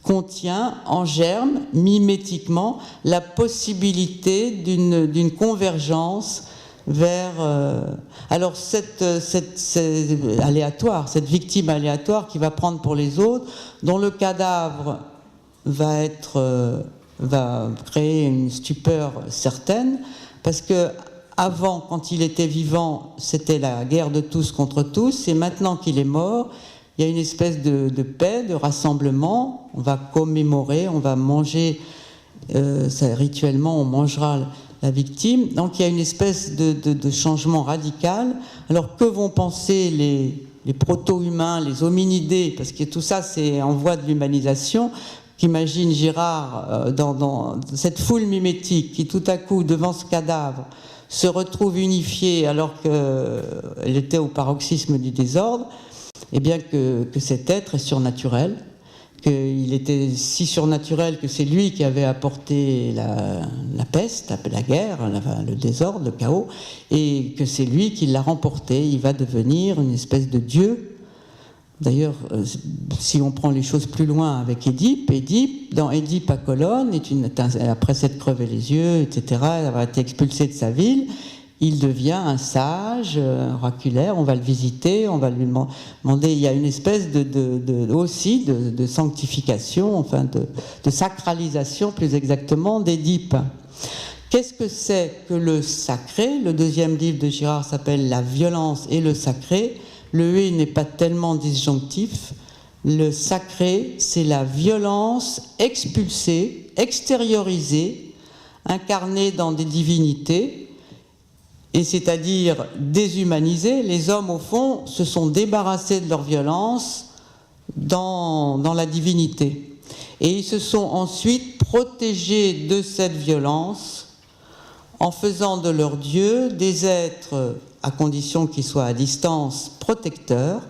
contient en germe, mimétiquement, la possibilité d'une convergence vers... alors cette aléatoire, cette victime aléatoire qui va prendre pour les autres, dont le cadavre va créer une stupeur certaine, parce que avant, quand il était vivant, c'était la guerre de tous contre tous, et maintenant qu'il est mort, il y a une espèce de paix, de rassemblement. On va commémorer, on va manger, rituellement on mangera la victime. Donc il y a une espèce de changement radical. Alors que vont penser les proto-humains, les hominidés, parce que tout ça c'est en voie de l'humanisation, qu'imagine Girard dans cette foule mimétique qui tout à coup, devant ce cadavre, se retrouve unifiée alors qu'elle était au paroxysme du désordre. Eh bien que cet être est surnaturel, qu'il était si surnaturel que c'est lui qui avait apporté la peste, la guerre, le désordre, le chaos, et que c'est lui qui l'a remporté. Il va devenir une espèce de dieu. D'ailleurs, si on prend les choses plus loin avec Édipe, dans Édipe à Colonne, après s'être crevé les yeux, etc., elle va être expulsée de sa ville. Il devient un sage oraculaire, on va le visiter, on va lui demander, il y a une espèce aussi de sanctification, enfin de sacralisation plus exactement d'Édipe. Qu'est-ce que c'est que le sacré? Le deuxième livre de Girard s'appelle La violence et le sacré. Le « et » n'est pas tellement disjonctif. Le sacré, c'est la violence expulsée, extériorisée, incarnée dans des divinités, et c'est-à-dire déshumanisés. Les hommes, au fond, se sont débarrassés de leur violence dans la divinité. Et ils se sont ensuite protégés de cette violence en faisant de leurs dieux des êtres, à condition qu'ils soient à distance, protecteurs.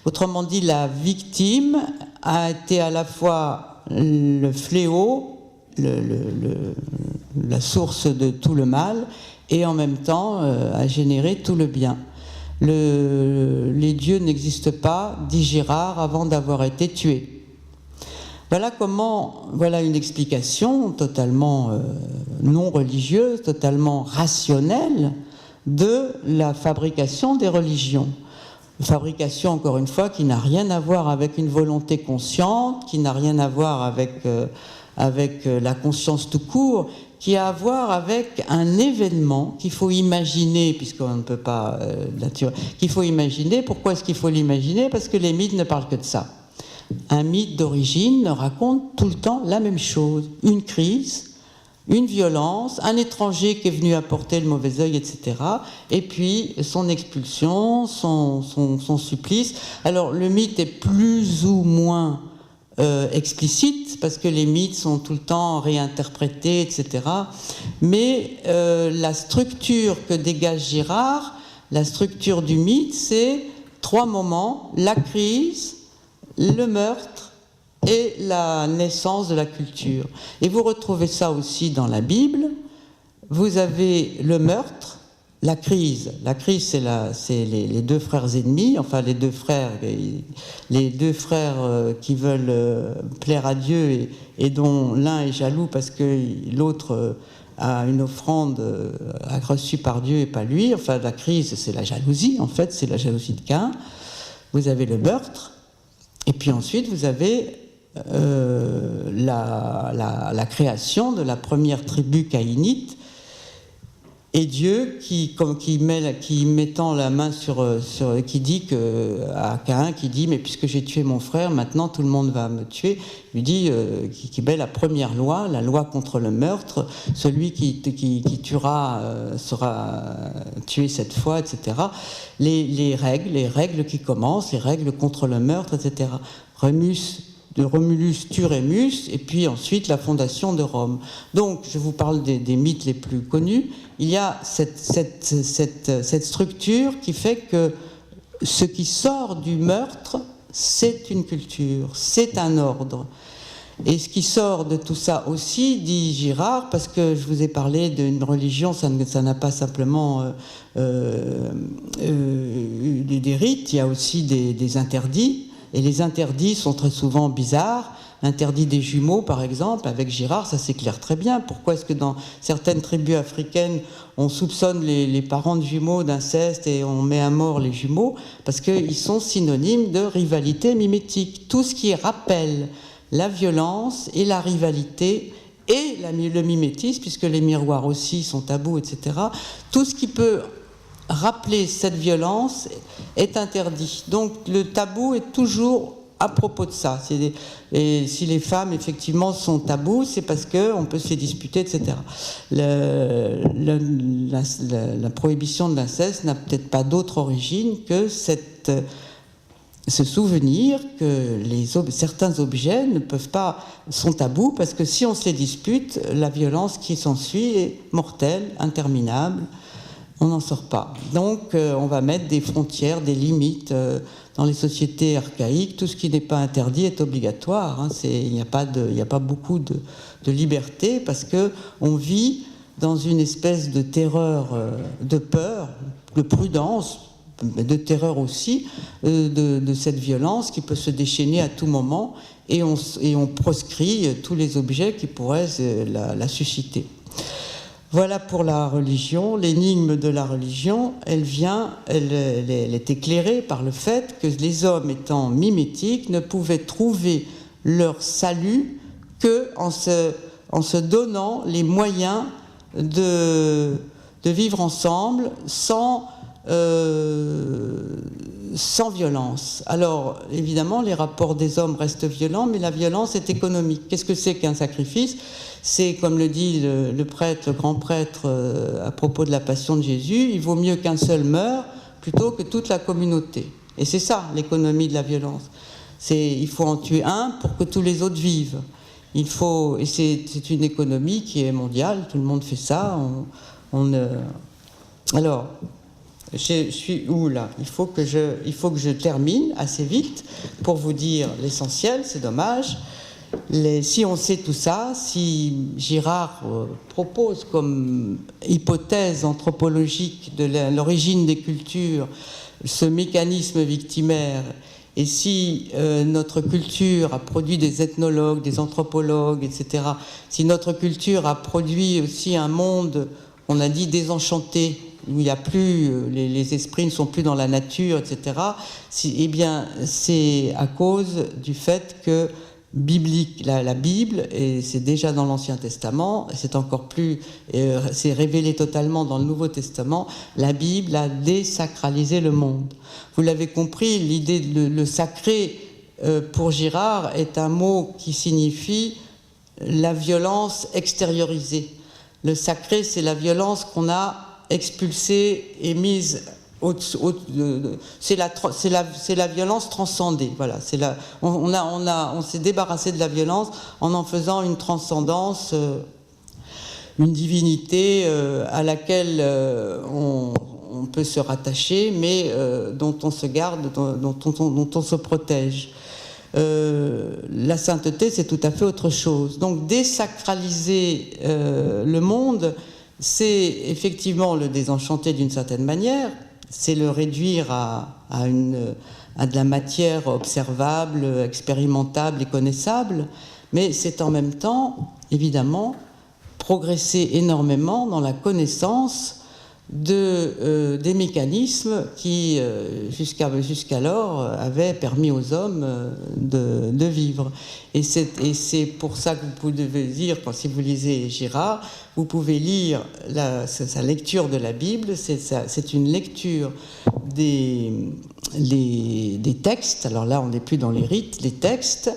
Autrement dit, la victime a été à la fois le fléau, la source de tout le mal, et en même temps à générer tout le bien. Les dieux n'existent pas, dit Girard, avant d'avoir été tués. Voilà une explication totalement non religieuse, totalement rationnelle de la fabrication des religions. Une fabrication, encore une fois, qui n'a rien à voir avec une volonté consciente, qui n'a rien à voir avec la conscience tout court, qui a à voir avec un événement qu'il faut imaginer, puisqu'on ne peut pas qu'il faut imaginer. Pourquoi est-ce qu'il faut l'imaginer? Parce que les mythes ne parlent que de ça. Un mythe d'origine raconte tout le temps la même chose. Une crise, une violence, un étranger qui est venu apporter le mauvais œil, etc. Et puis son expulsion, son supplice. Alors le mythe est plus ou moins explicite, parce que les mythes sont tout le temps réinterprétés, etc. Mais la structure que dégage Girard, la structure du mythe, c'est 3 moments: la crise, le meurtre et la naissance de la culture. Et vous retrouvez ça aussi dans la Bible. Vous avez le meurtre, la crise. La crise, c'est les 2 frères ennemis, enfin les deux frères qui veulent plaire à Dieu et dont l'un est jaloux parce que l'autre a une offrande reçue par Dieu et pas lui. Enfin, la crise, c'est la jalousie, en fait, c'est la jalousie de Caïn. Vous avez le meurtre, et puis ensuite vous avez la création de la première tribu caïnite, et Dieu qui mettant la main qui dit à Caïn, qui dit mais puisque j'ai tué mon frère, maintenant tout le monde va me tuer. Il lui dit qui met la première loi, la loi contre le meurtre. Celui qui tuera sera tué cette fois, etc. Les règles qui commencent, les règles contre le meurtre, etc. De Romulus tue Rémus, et puis ensuite la fondation de Rome. Donc, je vous parle des mythes les plus connus. Il y a cette structure qui fait que ce qui sort du meurtre, c'est une culture, c'est un ordre. Et ce qui sort de tout ça aussi, dit Girard, parce que je vous ai parlé d'une religion, ça n'a pas simplement des rites, il y a aussi des interdits. Et les interdits sont très souvent bizarres. L'interdit des jumeaux, par exemple, avec Girard, ça s'éclaire très bien. Pourquoi est-ce que dans certaines tribus africaines, on soupçonne les parents de jumeaux d'inceste et on met à mort les jumeaux? Parce qu'ils sont synonymes de rivalité mimétique. Tout ce qui rappelle la violence et la rivalité et le mimétisme, puisque les miroirs aussi sont tabous, etc. Tout ce qui peut rappeler cette violence est interdit. Donc le tabou est toujours à propos de ça. Et si les femmes effectivement sont tabous, c'est parce qu'on peut se les disputer, etc. La prohibition de l'inceste n'a peut-être pas d'autre origine que ce souvenir que certains objets sont tabous, parce que si on se les dispute, la violence qui s'ensuit est mortelle, interminable. On n'en sort pas. Donc, on va mettre des frontières, des limites. Dans les sociétés archaïques, tout ce qui n'est pas interdit est obligatoire. Il n'y a pas beaucoup de liberté, parce qu'on vit dans une espèce de terreur, de peur, de prudence, de terreur aussi, de cette violence qui peut se déchaîner à tout moment, et on proscrit tous les objets qui pourraient la susciter. Voilà pour la religion. L'énigme de la religion, elle est éclairée par le fait que les hommes, étant mimétiques, ne pouvaient trouver leur salut qu'en se donnant les moyens de vivre ensemble sans violence. Alors, évidemment, les rapports des hommes restent violents, mais la violence est économique. Qu'est-ce que c'est qu'un sacrifice ? C'est, comme le dit le grand prêtre à propos de la passion de Jésus, il vaut mieux qu'un seul meure plutôt que toute la communauté. Et c'est ça, l'économie de la violence. Il faut en tuer un pour que tous les autres vivent. Et c'est une économie qui est mondiale, tout le monde fait ça. Alors, je suis où là ? Il faut que je termine assez vite pour vous dire l'essentiel, c'est dommage. Si on sait tout ça, si Girard propose comme hypothèse anthropologique de l'origine des cultures ce mécanisme victimaire, et si notre culture a produit des ethnologues, des anthropologues, etc., si notre culture a produit aussi un monde, on a dit désenchanté, où il n'y a plus, les esprits ne sont plus dans la nature, etc., eh bien, c'est à cause du fait que la Bible, et c'est déjà dans l'Ancien Testament, c'est encore plus, c'est révélé totalement dans le Nouveau Testament, la Bible a désacralisé le monde. Vous l'avez compris, l'idée de le sacré pour Girard est un mot qui signifie la violence extériorisée. Le sacré, c'est la violence qu'on a expulsée et mise c'est la violence transcendée. Voilà, on s'est débarrassé de la violence en faisant une transcendance, une divinité à laquelle on peut se rattacher, mais dont on se garde, dont on se protège. La sainteté, c'est tout à fait autre chose. Donc désacraliser le monde, c'est effectivement le désenchanter d'une certaine manière. C'est le réduire à de la matière observable, expérimentable et connaissable, mais c'est en même temps, évidemment, progresser énormément dans la connaissance des mécanismes qui, jusqu'alors, avaient permis aux hommes de vivre. Et c'est pour ça que vous pouvez lire, si vous lisez Girard, vous pouvez lire sa lecture de la Bible, c'est une lecture des textes, alors là on n'est plus dans les rites, les textes,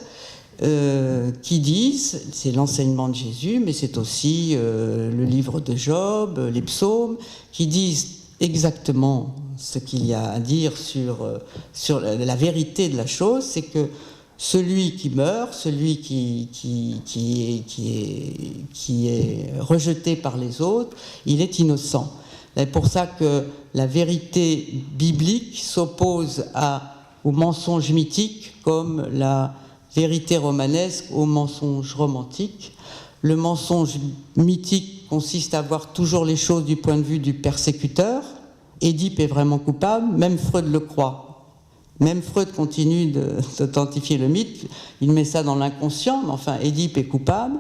qui disent, c'est l'enseignement de Jésus, mais c'est aussi le livre de Job, les psaumes, qui disent exactement ce qu'il y a à dire sur la vérité de la chose, c'est que celui qui meurt, celui qui est rejeté par les autres, il est innocent. C'est pour ça que la vérité biblique s'oppose au mensonge mythique comme la vérité romanesque au mensonge romantique. Le mensonge mythique consiste à voir toujours les choses du point de vue du persécuteur. Édipe est vraiment coupable, même Freud le croit. Même Freud continue d'authentifier le mythe, il met ça dans l'inconscient, mais enfin Édipe est coupable.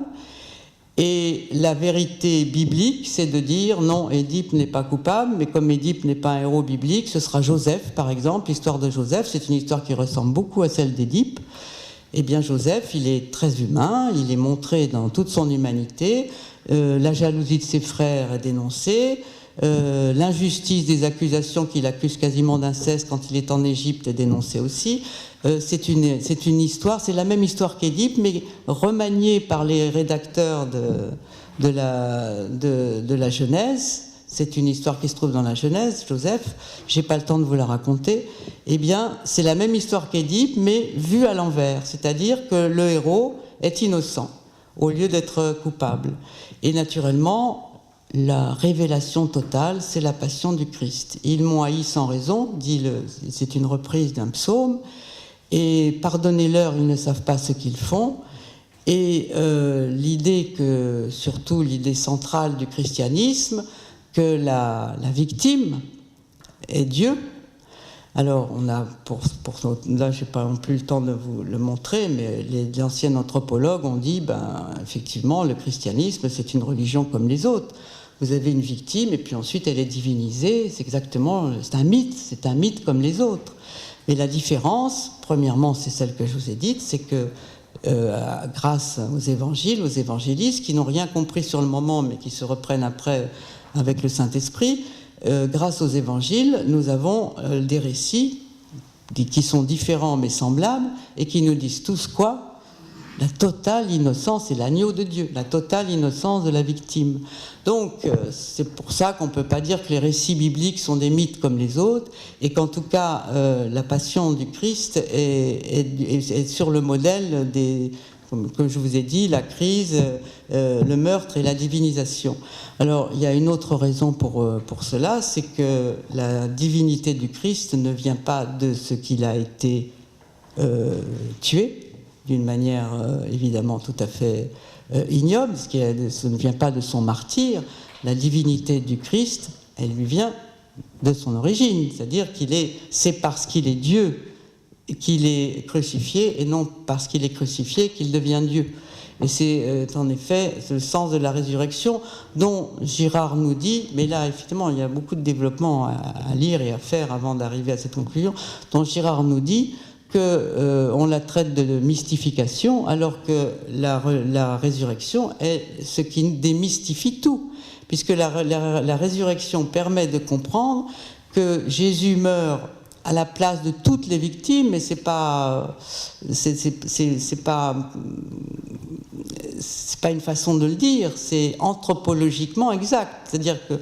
Et la vérité biblique, c'est de dire non, Édipe n'est pas coupable, mais comme Édipe n'est pas un héros biblique, ce sera Joseph, par exemple. L'histoire de Joseph, c'est une histoire qui ressemble beaucoup à celle d'Édipe. Eh bien, Joseph, il est très humain, il est montré dans toute son humanité, la jalousie de ses frères est dénoncée, l'injustice des accusations qu'il accuse quasiment d'inceste quand il est en Égypte est dénoncée aussi. C'est une histoire, c'est la même histoire qu'Édipe, mais remaniée par les rédacteurs de la Genèse. C'est une histoire qui se trouve dans la Genèse, Joseph, j'ai pas le temps de vous la raconter. Eh bien, c'est la même histoire qu'Édipe, mais vue à l'envers, c'est-à-dire que le héros est innocent, au lieu d'être coupable. Et naturellement, la révélation totale, c'est la passion du Christ. Ils m'ont haï sans raison, c'est une reprise d'un psaume, et pardonnez-leur, ils ne savent pas ce qu'ils font. Et surtout l'idée centrale du christianisme, que la victime est Dieu. Alors, on a, là, je n'ai pas non plus le temps de vous le montrer, mais les anciens anthropologues ont dit, effectivement, le christianisme, c'est une religion comme les autres. Vous avez une victime, et puis ensuite, elle est divinisée. C'est un mythe comme les autres. Mais la différence, premièrement, c'est celle que je vous ai dite, c'est que grâce aux évangiles, aux évangélistes, qui n'ont rien compris sur le moment, mais qui se reprennent après avec le Saint-Esprit, grâce aux évangiles, nous avons des récits qui sont différents mais semblables et qui nous disent tous quoi ? La totale innocence et l'agneau de Dieu, la totale innocence de la victime. Donc, c'est pour ça qu'on ne peut pas dire que les récits bibliques sont des mythes comme les autres et qu'en tout cas, la passion du Christ est sur le modèle comme je vous ai dit, la crise, le meurtre et la divinisation. Alors, il y a une autre raison pour cela, c'est que la divinité du Christ ne vient pas de ce qu'il a été tué, d'une manière évidemment tout à fait ignoble, ce ne vient pas de son martyre. La divinité du Christ, elle lui vient de son origine, c'est-à-dire c'est parce qu'il est Dieu qu'il est crucifié, et non parce qu'il est crucifié qu'il devient Dieu. Et c'est en effet le sens de la résurrection dont Girard nous dit, mais là effectivement il y a beaucoup de développement à lire et à faire avant d'arriver à cette conclusion, dont Girard nous dit qu'on la traite de mystification, alors que la résurrection est ce qui démystifie tout, puisque la résurrection permet de comprendre que Jésus meurt à la place de toutes les victimes, mais c'est pas une façon de le dire, c'est anthropologiquement exact. C'est-à-dire que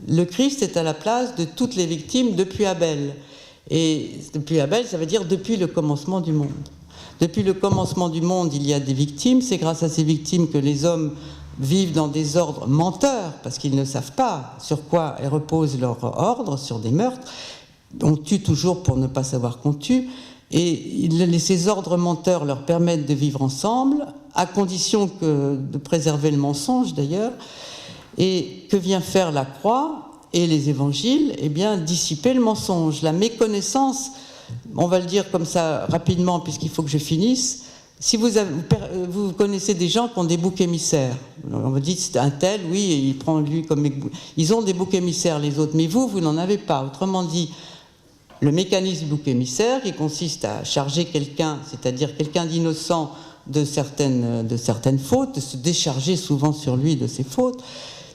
le Christ est à la place de toutes les victimes depuis Abel. Et depuis Abel, ça veut dire depuis le commencement du monde. Depuis le commencement du monde, il y a des victimes. C'est grâce à ces victimes que les hommes vivent dans des ordres menteurs, parce qu'ils ne savent pas sur quoi repose leur ordre, sur des meurtres. On tue toujours pour ne pas savoir qu'on tue, et ces ordres menteurs leur permettent de vivre ensemble, à condition de préserver le mensonge d'ailleurs. Et que vient faire la croix et les évangiles ? Eh bien, dissiper le mensonge. La méconnaissance, on va le dire comme ça rapidement puisqu'il faut que je finisse, Si vous connaissez des gens qui ont des boucs émissaires, on vous dit c'est un tel, oui, il prend lui comme... Ils ont des boucs émissaires les autres, mais vous n'en avez pas. Autrement dit, le mécanisme du bouc émissaire qui consiste à charger quelqu'un, c'est-à-dire quelqu'un d'innocent de certaines fautes, de se décharger souvent sur lui de ses fautes,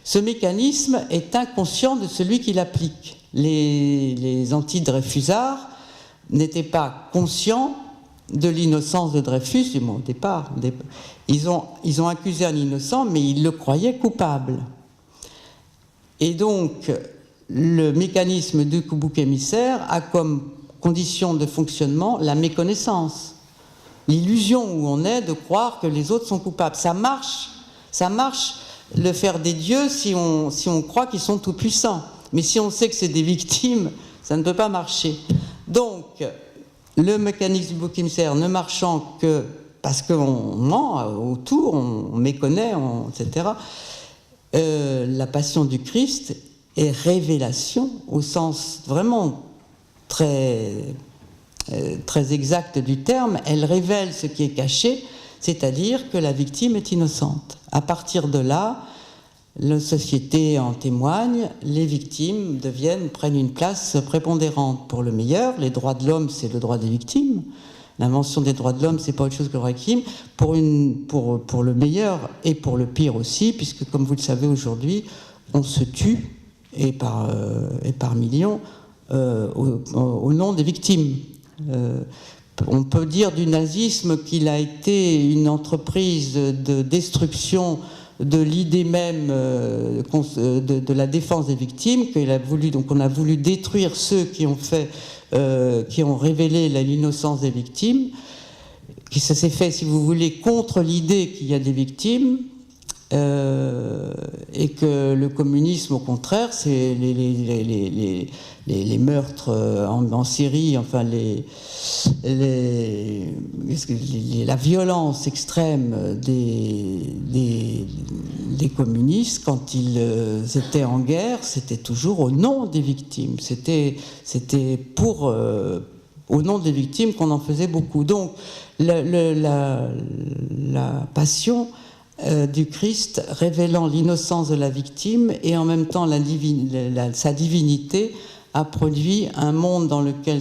ce mécanisme est inconscient de celui qui l'applique. Les anti-Dreyfusards n'étaient pas conscients de l'innocence de Dreyfus, du moins au départ. Ils ont accusé un innocent, mais ils le croyaient coupable. Et donc, le mécanisme du bouc émissaire a comme condition de fonctionnement la méconnaissance. L'illusion où on est de croire que les autres sont coupables. Ça marche le faire des dieux si on croit qu'ils sont tout puissants. Mais si on sait que c'est des victimes, ça ne peut pas marcher. Donc, le mécanisme du bouc émissaire ne marchant que parce qu'on ment autour, on méconnaît, etc. La passion du Christ est révélation au sens vraiment très, très exact du terme. Elle révèle ce qui est caché, c'est-à-dire que la victime est innocente. À partir de là, la société en témoigne, les victimes prennent une place prépondérante. Pour le meilleur, les droits de l'homme, c'est le droit des victimes. L'invention des droits de l'homme, c'est pas autre chose que le droit des victimes. Pour le meilleur et pour le pire aussi, puisque comme vous le savez aujourd'hui, on se tue, et par millions, au nom des victimes. On peut dire du nazisme qu'il a été une entreprise de destruction de l'idée même de la défense des victimes, donc on a voulu détruire ceux qui ont révélé l'innocence des victimes, que ça s'est fait, si vous voulez, contre l'idée qu'il y a des victimes, et que le communisme, au contraire, c'est les meurtres en Syrie, enfin la violence extrême des communistes quand ils étaient en guerre, c'était toujours au nom des victimes. C'était au nom des victimes qu'on en faisait beaucoup. Donc la passion du Christ révélant l'innocence de la victime et en même temps sa divinité a produit un monde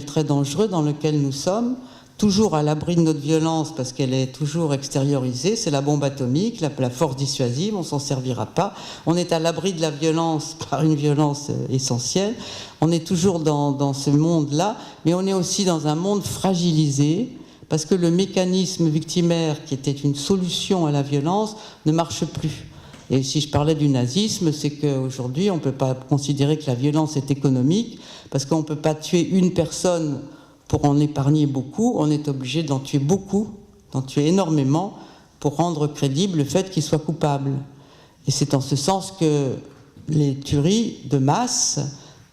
très dangereux dans lequel nous sommes, toujours à l'abri de notre violence parce qu'elle est toujours extériorisée. C'est la bombe atomique, la force dissuasive, on ne s'en servira pas. On est à l'abri de la violence par une violence essentielle. On est toujours dans ce monde-là, mais on est aussi dans un monde fragilisé parce que le mécanisme victimaire qui était une solution à la violence ne marche plus. Et si je parlais du nazisme, c'est qu'aujourd'hui, on ne peut pas considérer que la violence est économique, parce qu'on ne peut pas tuer une personne pour en épargner beaucoup, on est obligé d'en tuer beaucoup, d'en tuer énormément, pour rendre crédible le fait qu'il soit coupable. Et c'est en ce sens que les tueries de masse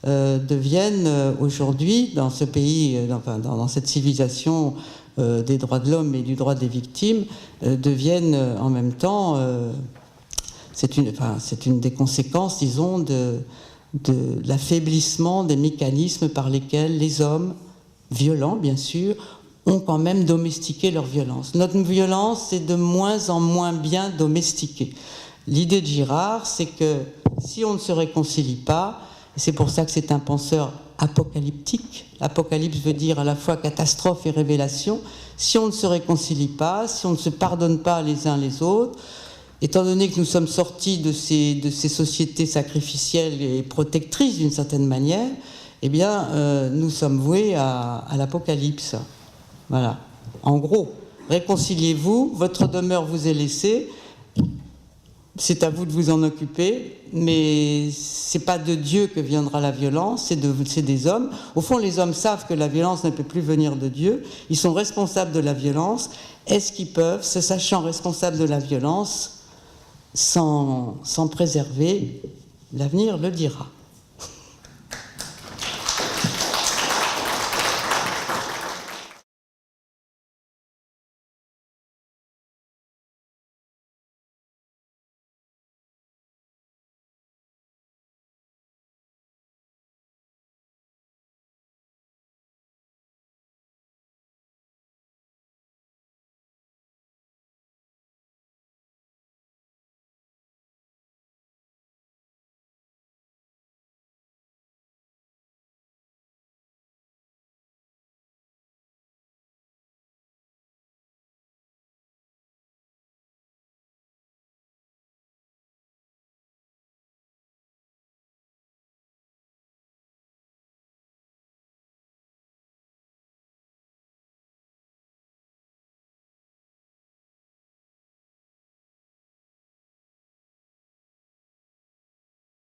deviennent aujourd'hui, dans ce pays, dans cette civilisation des droits de l'homme et du droit des victimes, deviennent en même temps... c'est une des conséquences, disons, de l'affaiblissement des mécanismes par lesquels les hommes, violents bien sûr, ont quand même domestiqué leur violence. Notre violence est de moins en moins bien domestiquée. L'idée de Girard, c'est que si on ne se réconcilie pas, et c'est pour ça que c'est un penseur apocalyptique, apocalypse veut dire à la fois catastrophe et révélation, si on ne se réconcilie pas, si on ne se pardonne pas les uns les autres, étant donné que nous sommes sortis de ces sociétés sacrificielles et protectrices d'une certaine manière, eh bien, nous sommes voués à l'apocalypse. Voilà. En gros, réconciliez-vous, votre demeure vous est laissée, c'est à vous de vous en occuper, mais c'est pas de Dieu que viendra la violence, c'est des hommes. Au fond, les hommes savent que la violence ne peut plus venir de Dieu, ils sont responsables de la violence. Est-ce qu'ils peuvent, se sachant responsables de la violence, s'en préserver? L'avenir le dira.